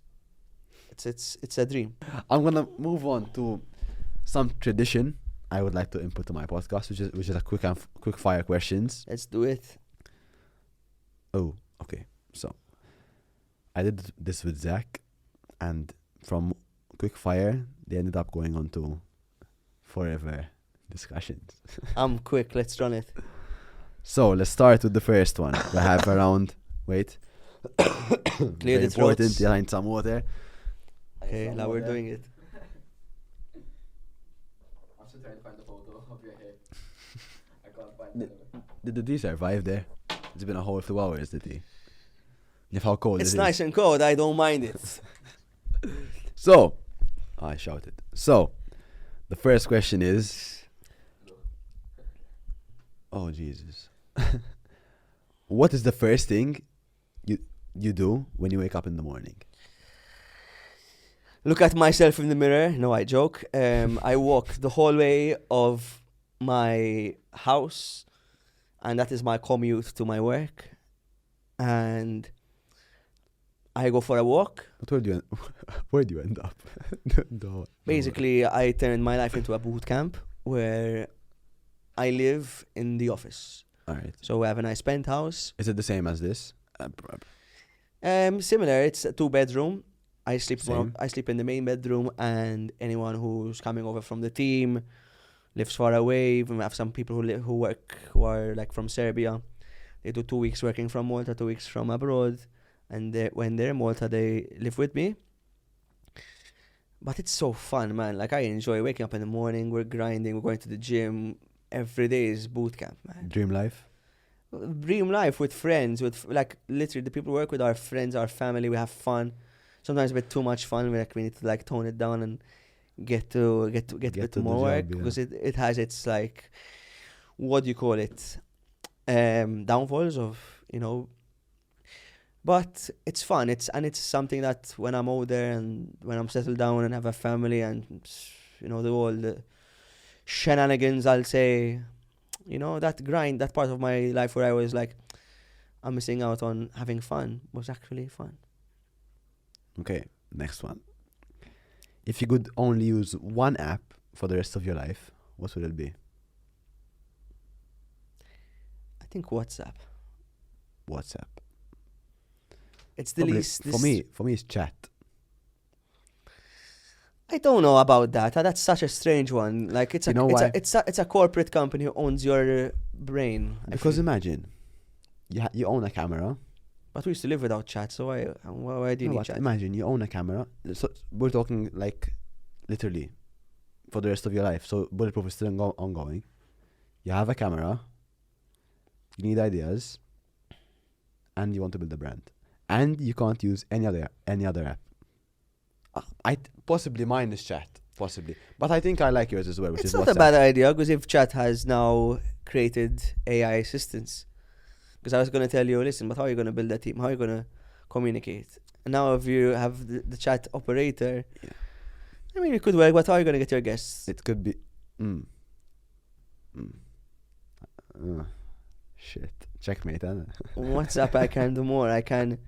it's a dream. I'm gonna move on to some tradition I would like to input to my podcast, which is a quick fire questions. Let's do it. Oh, okay. So I did this with Zach, and from Quickfire they ended up going on to forever discussions. I'm quick. Let's run it. So let's start with the first one. We have around. Wait. Clear the important. throats. Behind some water. Okay, now we're doing it. I'm still trying to find the photo of your hair. I can't find it. Did he survive there? It's been a whole 2 hours, did he? If how cold It's it nice is. and cold. I don't mind it. So, I shouted. So, the first question is. Oh Jesus! What is the first thing you do when you wake up in the morning? Look at myself in the mirror. No, I joke. I walk the hallway of my house, and that is my commute to my work. And I go for a walk. But where do you end up? Basically, I turned my life into a boot camp where I live in the office. All right. So we have a nice penthouse. Is it the same as this? Similar. It's a 2-bedroom. I sleep Same. in the main bedroom, and anyone who's coming over from the team lives far away. We have some people who are like from Serbia. They do 2 weeks working from Malta, 2 weeks from abroad, and when they're in Malta, they live with me. But it's so fun, man. Like, I enjoy waking up in the morning. We're grinding. We're going to the gym. Every day is boot camp, man. Dream life. Dream life with friends, with like literally the people we work with, our friends, our family. We have fun. Sometimes a bit too much fun. We need to like tone it down and get a bit to more the work, job, yeah. because it has its like, what do you call it, downfalls of, you know. But it's fun. It's something that when I'm older and when I'm settled down and have a family and do all the shenanigans, I'll say, that grind, that part of my life where I was like, I'm missing out on having fun was actually fun. Okay, next one. If you could only use one app for the rest of your life, what would it be? I think WhatsApp. WhatsApp. It's the Probably least. For me, it's chat. I don't know about that. That's such a strange one. Like it's You know why? it's a corporate company who owns your brain. I Because feel. imagine, you own a camera. But we used to live without chat, so why do you No, need but chat? imagine you own a camera. So we're talking like literally for the rest of your life. So Bulletproof is still ongoing. You have a camera. You need ideas, and you want to build a brand, and you can't use any other app. Possibly mine is chat, possibly, but I think I like yours as well, which It's is not WhatsApp. a bad idea because if chat has now created AI assistants, because I was going to tell you, listen, but how are you going to build a team? How are you going to communicate? And now if you have the chat operator, Yeah. I mean, it could work, but how are you going to get your guests? It could be. Shit. Checkmate, huh? WhatsApp, I can do more. I can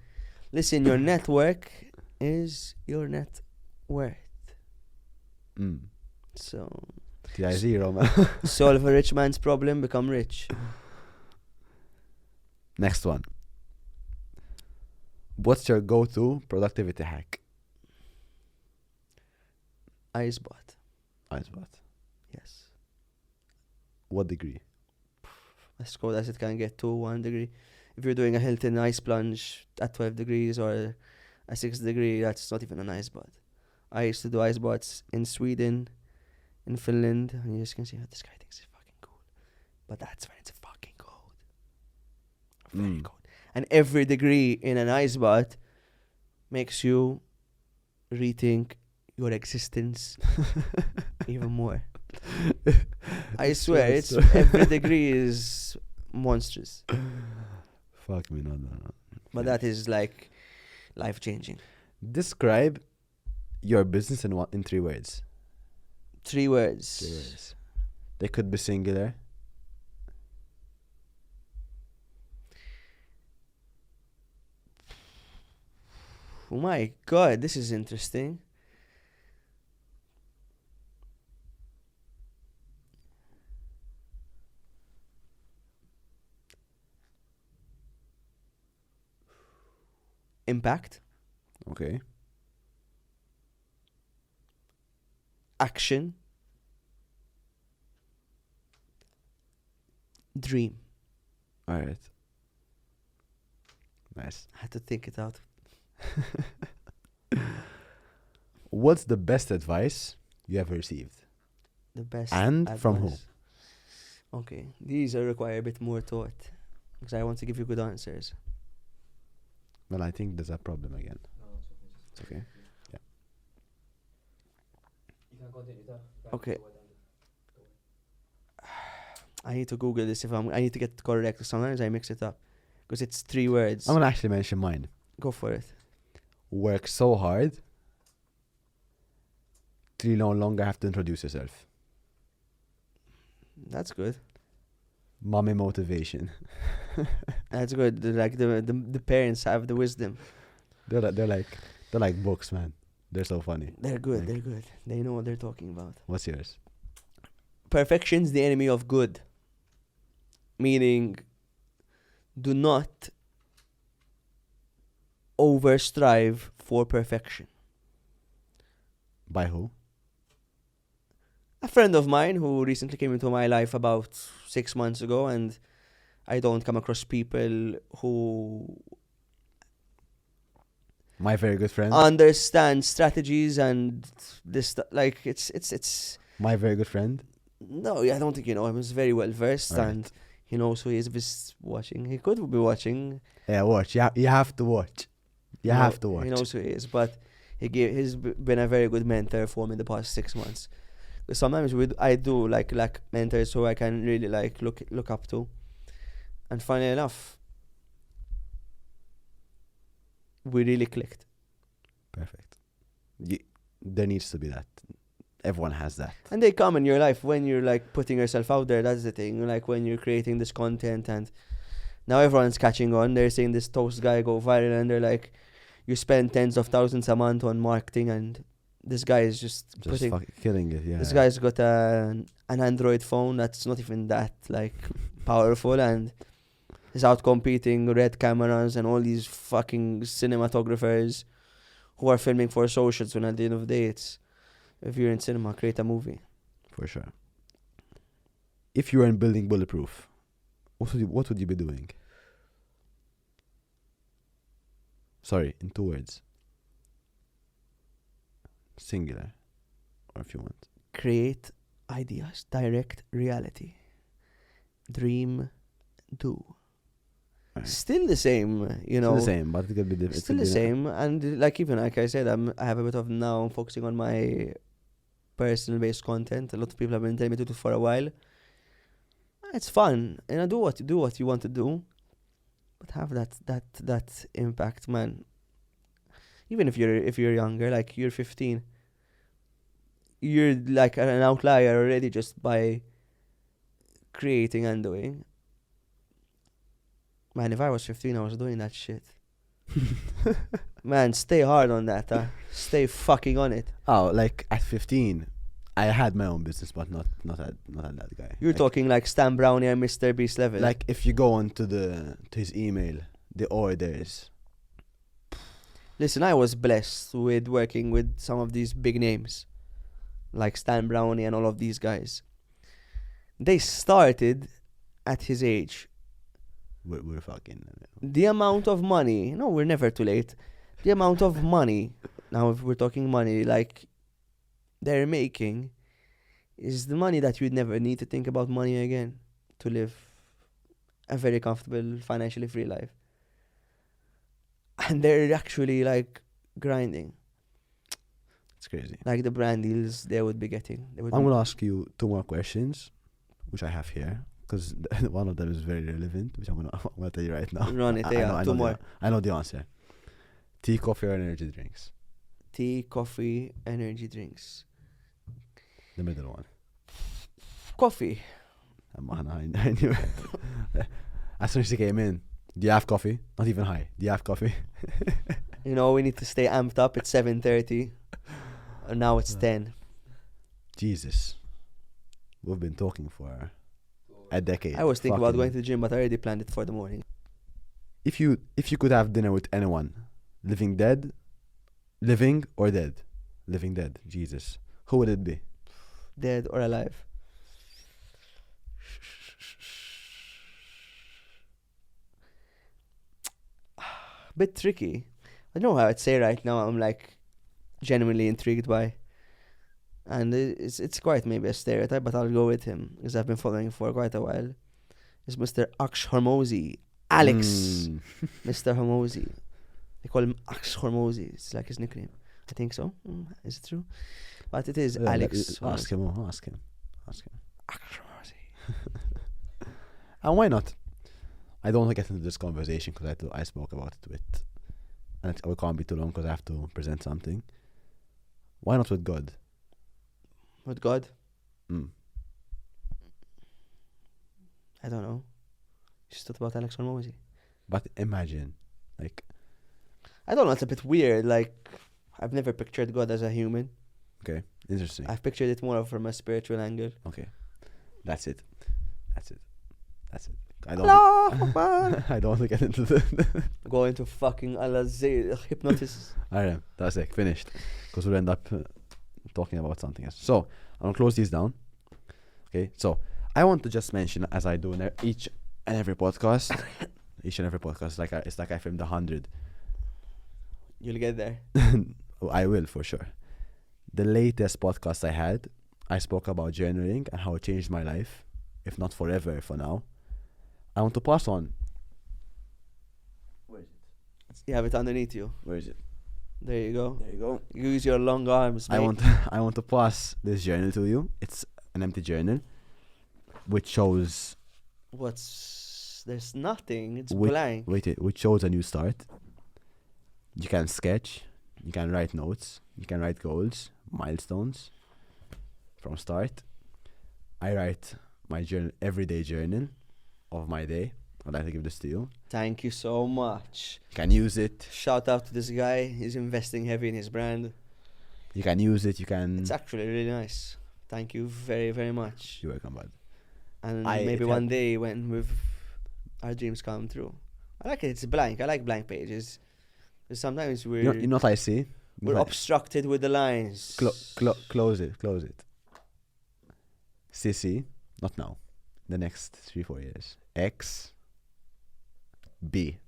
listen. Your network is your net worth. So TI zero, man. solve a rich man's problem, become rich. Next one. What's your go-to productivity hack? Icebot. Icebot. Yes. What degree? As cold as it can get to 1 degree. If you're doing a Hilton ice plunge at 12 degrees or a 6 degree, that's not even an ice bath. I used to do ice baths in Sweden, in Finland, and you just can see how this guy thinks it's fucking cool. But that's when it's fucking cold. Very cold. And every degree in an ice bath makes you rethink your existence even more. I swear, it's every degree is monstrous. Fuck me, no. But that is like life changing. Describe your business in 3 words. 3 words. 3 words. They could be singular. Oh my god, this is interesting. Impact, Okay. action, dream. All right. Nice. I had to think it out. What's the best advice you ever received? The best. And from who? advice. Okay, these require a bit more thought because I want to give you good answers. Well, I think there's a problem again. No, it's okay. It's okay. You can continue that. Okay. I need to Google this I need to get it correct. Sometimes I mix it up because it's 3 words. I'm gonna actually mention mine. Go for it. Work so hard till you no longer have to introduce yourself. That's good. Mommy motivation. That's good. Like the parents have the wisdom. They're like books, man. They're so funny. They're good. Like- They're good. They know what they're talking about. What's yours? Perfection's the enemy of good. Meaning, do not over strive for perfection. By who? A friend of mine who recently came into my life about 6 months ago, and I don't come across people who My very good friend. understand strategies and this like it's My very good friend. no, I don't think you know him. He's very well versed Alright. and he knows who he is if he's watching. He could be watching. Yeah, watch. You have to watch. You have to watch. He knows who he is, but he's been a very good mentor for me the past 6 months. Sometimes I do like mentors who I can really like look up to, and funny enough, we really clicked. Perfect. There needs to be that. Everyone has that. And they come in your life when you're like putting yourself out there. That's the thing. Like when you're creating this content, and now everyone's catching on. They're seeing this toast guy go viral, and they're like, you spend tens of thousands a month on marketing, and this guy is just putting. fucking killing it. Yeah. This guy's got an Android phone that's not even that like powerful, and is out competing Red cameras and all these fucking cinematographers who are filming for socials. When at the end of the day, it's, if you're in cinema, create a movie. For sure. If you were in building Bulletproof, what would you be doing? Sorry, in 2 words. Singular. Or if you want. Create ideas, direct reality. Dream, do. Right. Still the same, you know. Still the same, but it could be different. Still the same, and like even like I said, I have a bit of now focusing on my personal based content. A lot of people have been telling me to do it for a while. It's fun, and I do what you want to do, but have that impact, man. Even if you're younger, like you're 15, you're like an outlier already just by creating and doing. Man, if I was 15, I was doing that shit. Man, stay hard on that, huh? Stay fucking on it. Oh, like at 15, I had my own business, but not at that guy. You're like, talking like Stan Brownie and Mr. Beast level. Like if you go on to his email, the orders. Listen, I was blessed with working with some of these big names, like Stan Brownie and all of these guys. They started at his age. We're fucking. The amount of money, no, we're never too late. The amount of money, now if we're talking money, like they're making, is the money that you'd never need to think about money again to live a very comfortable, financially free life. And they're actually like grinding. It's crazy. Like the brand deals they would be getting. I'm going to ask you 2 more questions, which I have here, because one of them is very relevant, which I'm gonna tell you right now. Run it, yeah. 2 more. I know the answer. Tea, coffee, or energy drinks? Tea, coffee, energy drinks. The middle one. Coffee. I knew it. As soon as he came in, do you have coffee? Not even high. Do you have coffee? You know, we need to stay amped up. It's 7:30. And now it's 10. Jesus. We've been talking for a decade. I was thinking about Fucking- going to the gym, but I already planned it for the morning. If you could have dinner with anyone, living or dead? Living dead. Jesus. Who would it be? Dead or alive. Bit tricky. I don't know how I'd say right now. I'm like genuinely intrigued by, and it's quite maybe a stereotype, but I'll go with him because I've been following him for quite a while. It's Mr. Aksh Hormozy, Alex, Mr. Hormozy. They call him Aksh Hormozy. It's like his nickname. I think so. Is it true? But it is Alex. Ask him. Aksh Hormozy. And why not? I don't want to get into this conversation because I spoke about it with, and it can't be too long because I have to present something. Why not with God? With God? Mm. I don't know. Just thought about Alex Hormozy. But imagine, like, I don't know. It's a bit weird. Like, I've never pictured God as a human. okay, interesting. I've pictured it more from a spiritual angle. Okay, that's it. I don't want to get into the. Going to fucking Allah's hypnosis. Alright, that's it. Finished. Because we'll end up talking about something else. So I'm gonna close these down. Okay. So I want to just mention, as I do in each and every podcast, it's like I filmed 100. You'll get there. I will for sure. The latest podcast I had, I spoke about journaling and how it changed my life, if not forever for now. I want to pass on. Where is it? You have it underneath you. Where is it? There you go. There you go. Use your long arms, mate. I want to pass this journal to you. It's an empty journal, which shows. There's nothing. It's Wait, blank. Which shows a new start. You can sketch. You can write notes. You can write goals, milestones from start. I write my everyday journal of my day. I'd like to give this to you. Thank you so much. You can use it. Shout out to this guy. He's investing heavy in his brand. You can use it. You can. It's actually really nice. Thank you very, very much. You're welcome, bud. And it maybe one helped. day when our dreams come true. I like it. It's blank. I like blank pages. Because sometimes we're You know what I see? we're obstructed with the lines. Close it. CC, not now. The next 3-4 years. X, B.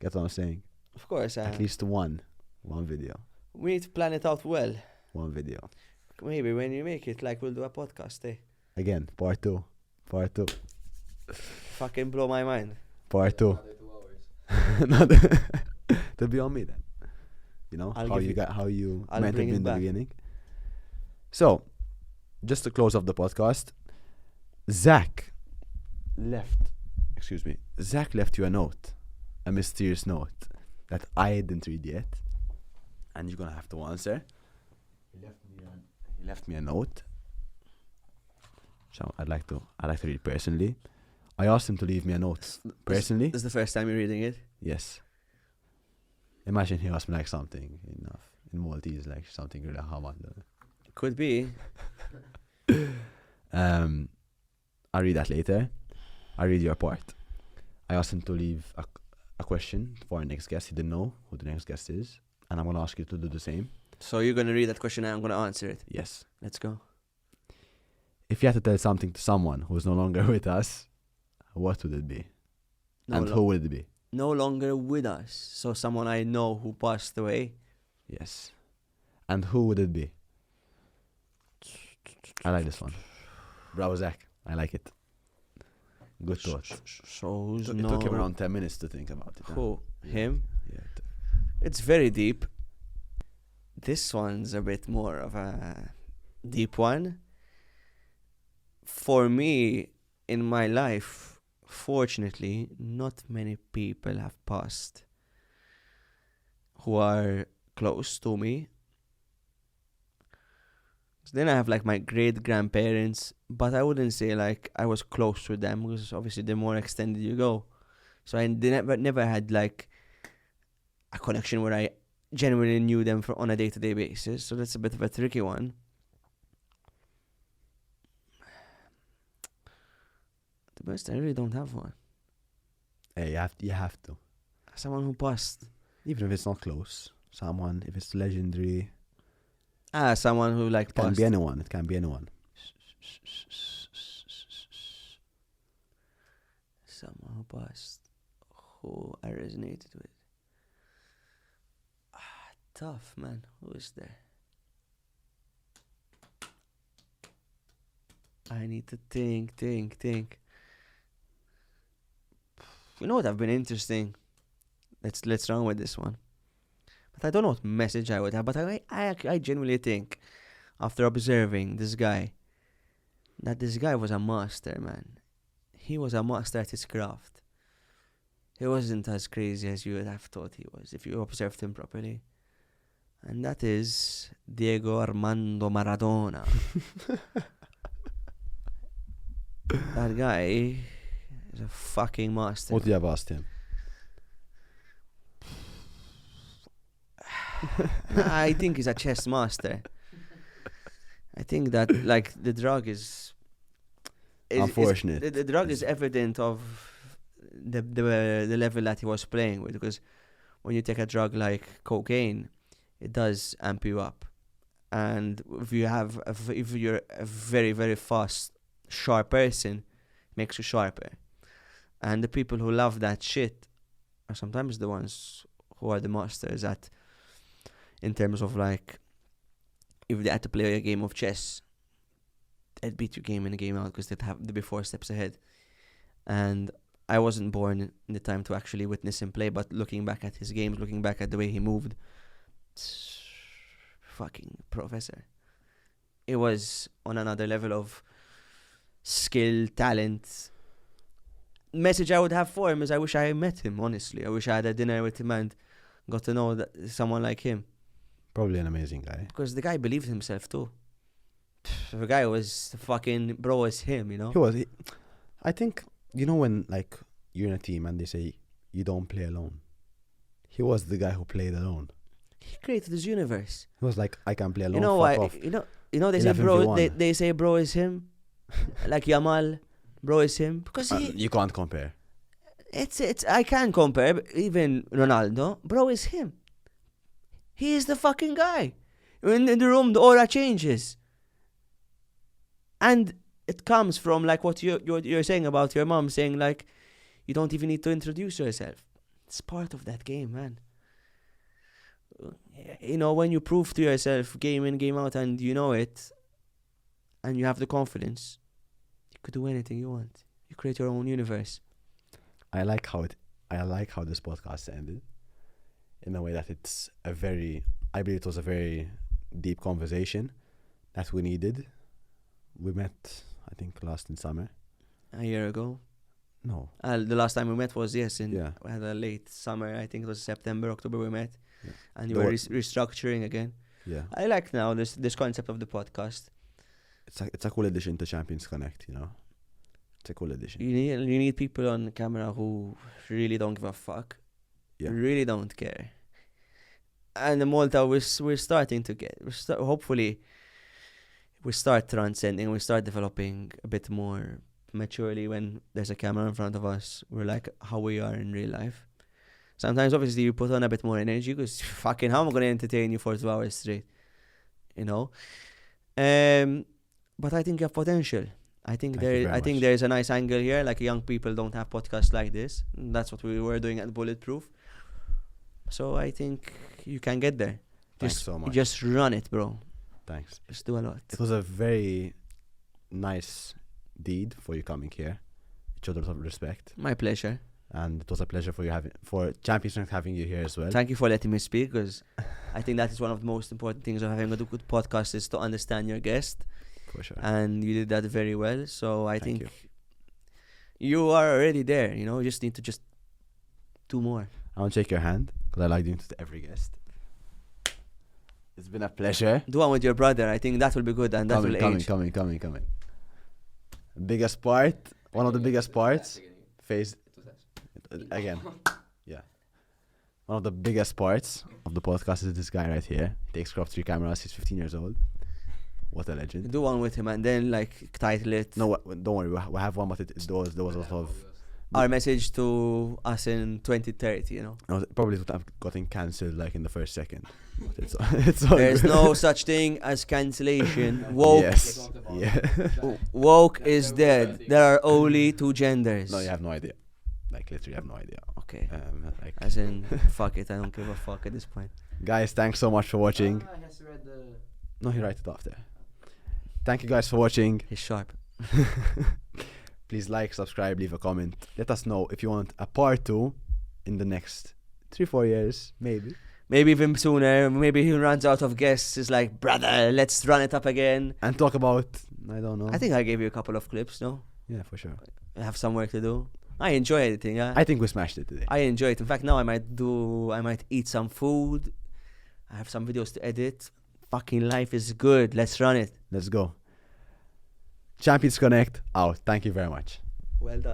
Get what I'm saying? Of course. At least one video. We need to plan it out well. One video. Maybe when you make it, like, we'll do a podcast, eh? Again, part two. Fucking blow my mind. Part 2. Another 2 hours. To be on me then. You know I'll how give you you- got how you I'll meant to bring be it in the back. beginning. So, just to close off the podcast, Zach left you a note, a mysterious note that I didn't read yet, and you're gonna have to answer. He left me a note. So I'd like to read personally. I asked him to leave me a note personally. This is the first time you're reading it. Yes. Imagine he asked me like something in Maltese, like something really hard. Could be. I'll read that later. I'll read your part. I asked him to leave a question for our next guest. He didn't know who the next guest is, and I'm gonna ask you to do the same. So you're going to read that question and I'm going to answer it. Yes. Let's go. If you had to tell something to someone who's no longer with us, what would it be? No, And who would it be? no longer with us. So someone I know who passed away. Yes. And who would it be? I like this one. Bravo, Zach. I like it. Good thought. So who's It took him around 10 minutes to think about it. huh? Who? Yeah. Him? Yeah. It's very deep. This one's a bit more of a deep one. For me, in my life, fortunately, not many people have passed who are close to me. So then I have like my great grandparents, but I wouldn't say like I was close with them because obviously the more extended you go. So I never had like a connection where I genuinely knew them on a day-to-day basis. So that's a bit of a tricky one. To be honest, I really don't have one. Hey, you have to. Someone who passed. Even if it's not close. Someone, if it's legendary. Someone who like It can passed. be anyone. It can be anyone. Someone who passed. Who I resonated with. Tough, man. Who is there? I need to think. You know what have been interesting? Let's run with this one. But I don't know what message I would have. But I genuinely think, after observing this guy, that this guy was a master, man. He was a master at his craft. He wasn't as crazy as you would have thought he was if you observed him properly. And that is Diego Armando Maradona. That guy is a fucking master. What do you have asked him? I think he's a chess master. I think that like the drug is Unfortunate. The drug is evident of the level that he was playing with, because when you take a drug like cocaine, it does amp you up, and if you're a very, very fast, sharp person, it makes you sharper. And the people who love that shit are sometimes the ones who are the masters at, in terms of like, if they had to play a game of chess, they'd beat you game in and game out because they'd be 4 steps ahead. And I wasn't born in the time to actually witness him play, but looking back at his games, looking back at the way he moved, fucking professor. It was on another level of skill, talent, message I would have for him is I wish I had met him, honestly. I wish I had a dinner with him and got to know that someone like him. Probably an amazing guy. Because the guy believed himself too. The guy was fucking, bro, is him, you know? I think, you know when like you're in a team and they say you don't play alone. He was the guy who played alone. He created his universe. He was like, I can play alone. You know fuck why? off. You know they say bro. 11v1. They say bro is him, like Yamal, bro is him because You can't compare. it's I can't compare. But even Ronaldo, bro is him. He is the fucking guy. In the room, the aura changes, and it comes from like what you're saying about your mom saying like, you don't even need to introduce yourself. It's part of that game, man. You know, when you prove to yourself game in, game out, and you know it, and you have the confidence, you could do anything you want. You create your own universe. I like how this podcast ended in a way that I believe it was a very deep conversation that we needed. We met, I think, last in summer. A year ago. No. The last time we met was, we had a late summer. I think it was September, October we met. Yeah. And you were restructuring again. Yeah. I like now this concept of the podcast. It's a cool addition to Champions Connect, you know. It's a cool addition. You need people on camera who really don't give a fuck. Yeah. Really don't care. And in Malta, we're starting to get. Hopefully, we start transcending. We start developing a bit more maturely when there's a camera in front of us. We're like how we are in real life. Sometimes, obviously, you put on a bit more energy because fucking how am I going to entertain you for 2 hours straight? You know? But I think you have potential. I think there's a nice angle here. Like young people don't have podcasts like this. That's what we were doing at Bulletproof. So I think you can get there. Thanks so much. Just run it, bro. Thanks. Just do a lot. It was a very nice deed for you coming here. It showed a lot of respect. My pleasure. And it was a pleasure for Champions Connect having you here as well. Thank you for letting me speak, because I think that is one of the most important things of having a good podcast is to understand your guest. For sure. And you did that very well. So I Thank think you are already there. You know, you just need to do more. I want to shake your hand because I like doing it to every guest. It's been a pleasure. Do one with your brother. I think that will be good, and that will age. Coming. Biggest part, one of the biggest parts, again. Yeah. One of the biggest parts of the podcast is this guy right here. He takes crop 3 cameras. He's 15 years old. What a legend. Do one with him and then like title it. No, don't worry. We have one, but there was a lot of. Our message to us in 2030, you know. No, probably would have gotten cancelled like in the first second. But it's all There's good. no such thing as cancellation. Woke. Yes. Yeah. Woke is dead. There are only 2 genders. No, you have no idea. Like literally, you have no idea. Okay. Like, As in, fuck it. I don't give a fuck at this point. guys, thanks so much for watching. No, he write it off there. Thank you guys for watching. He's sharp. Please like, subscribe, leave a comment. Let us know if you want a part 2 in the next 3-4 years, maybe. Maybe even sooner. Maybe he runs out of guests. It's like, brother, let's run it up again. And talk about, I don't know. I think I gave you a couple of clips, no? Yeah, for sure. I have some work to do. I enjoy editing, yeah. I think we smashed it today. I enjoy it. In fact, now I might eat some food. I have some videos to edit. Fucking life is good. Let's run it. Let's go. Champions Connect out. Thank you very much. Well done.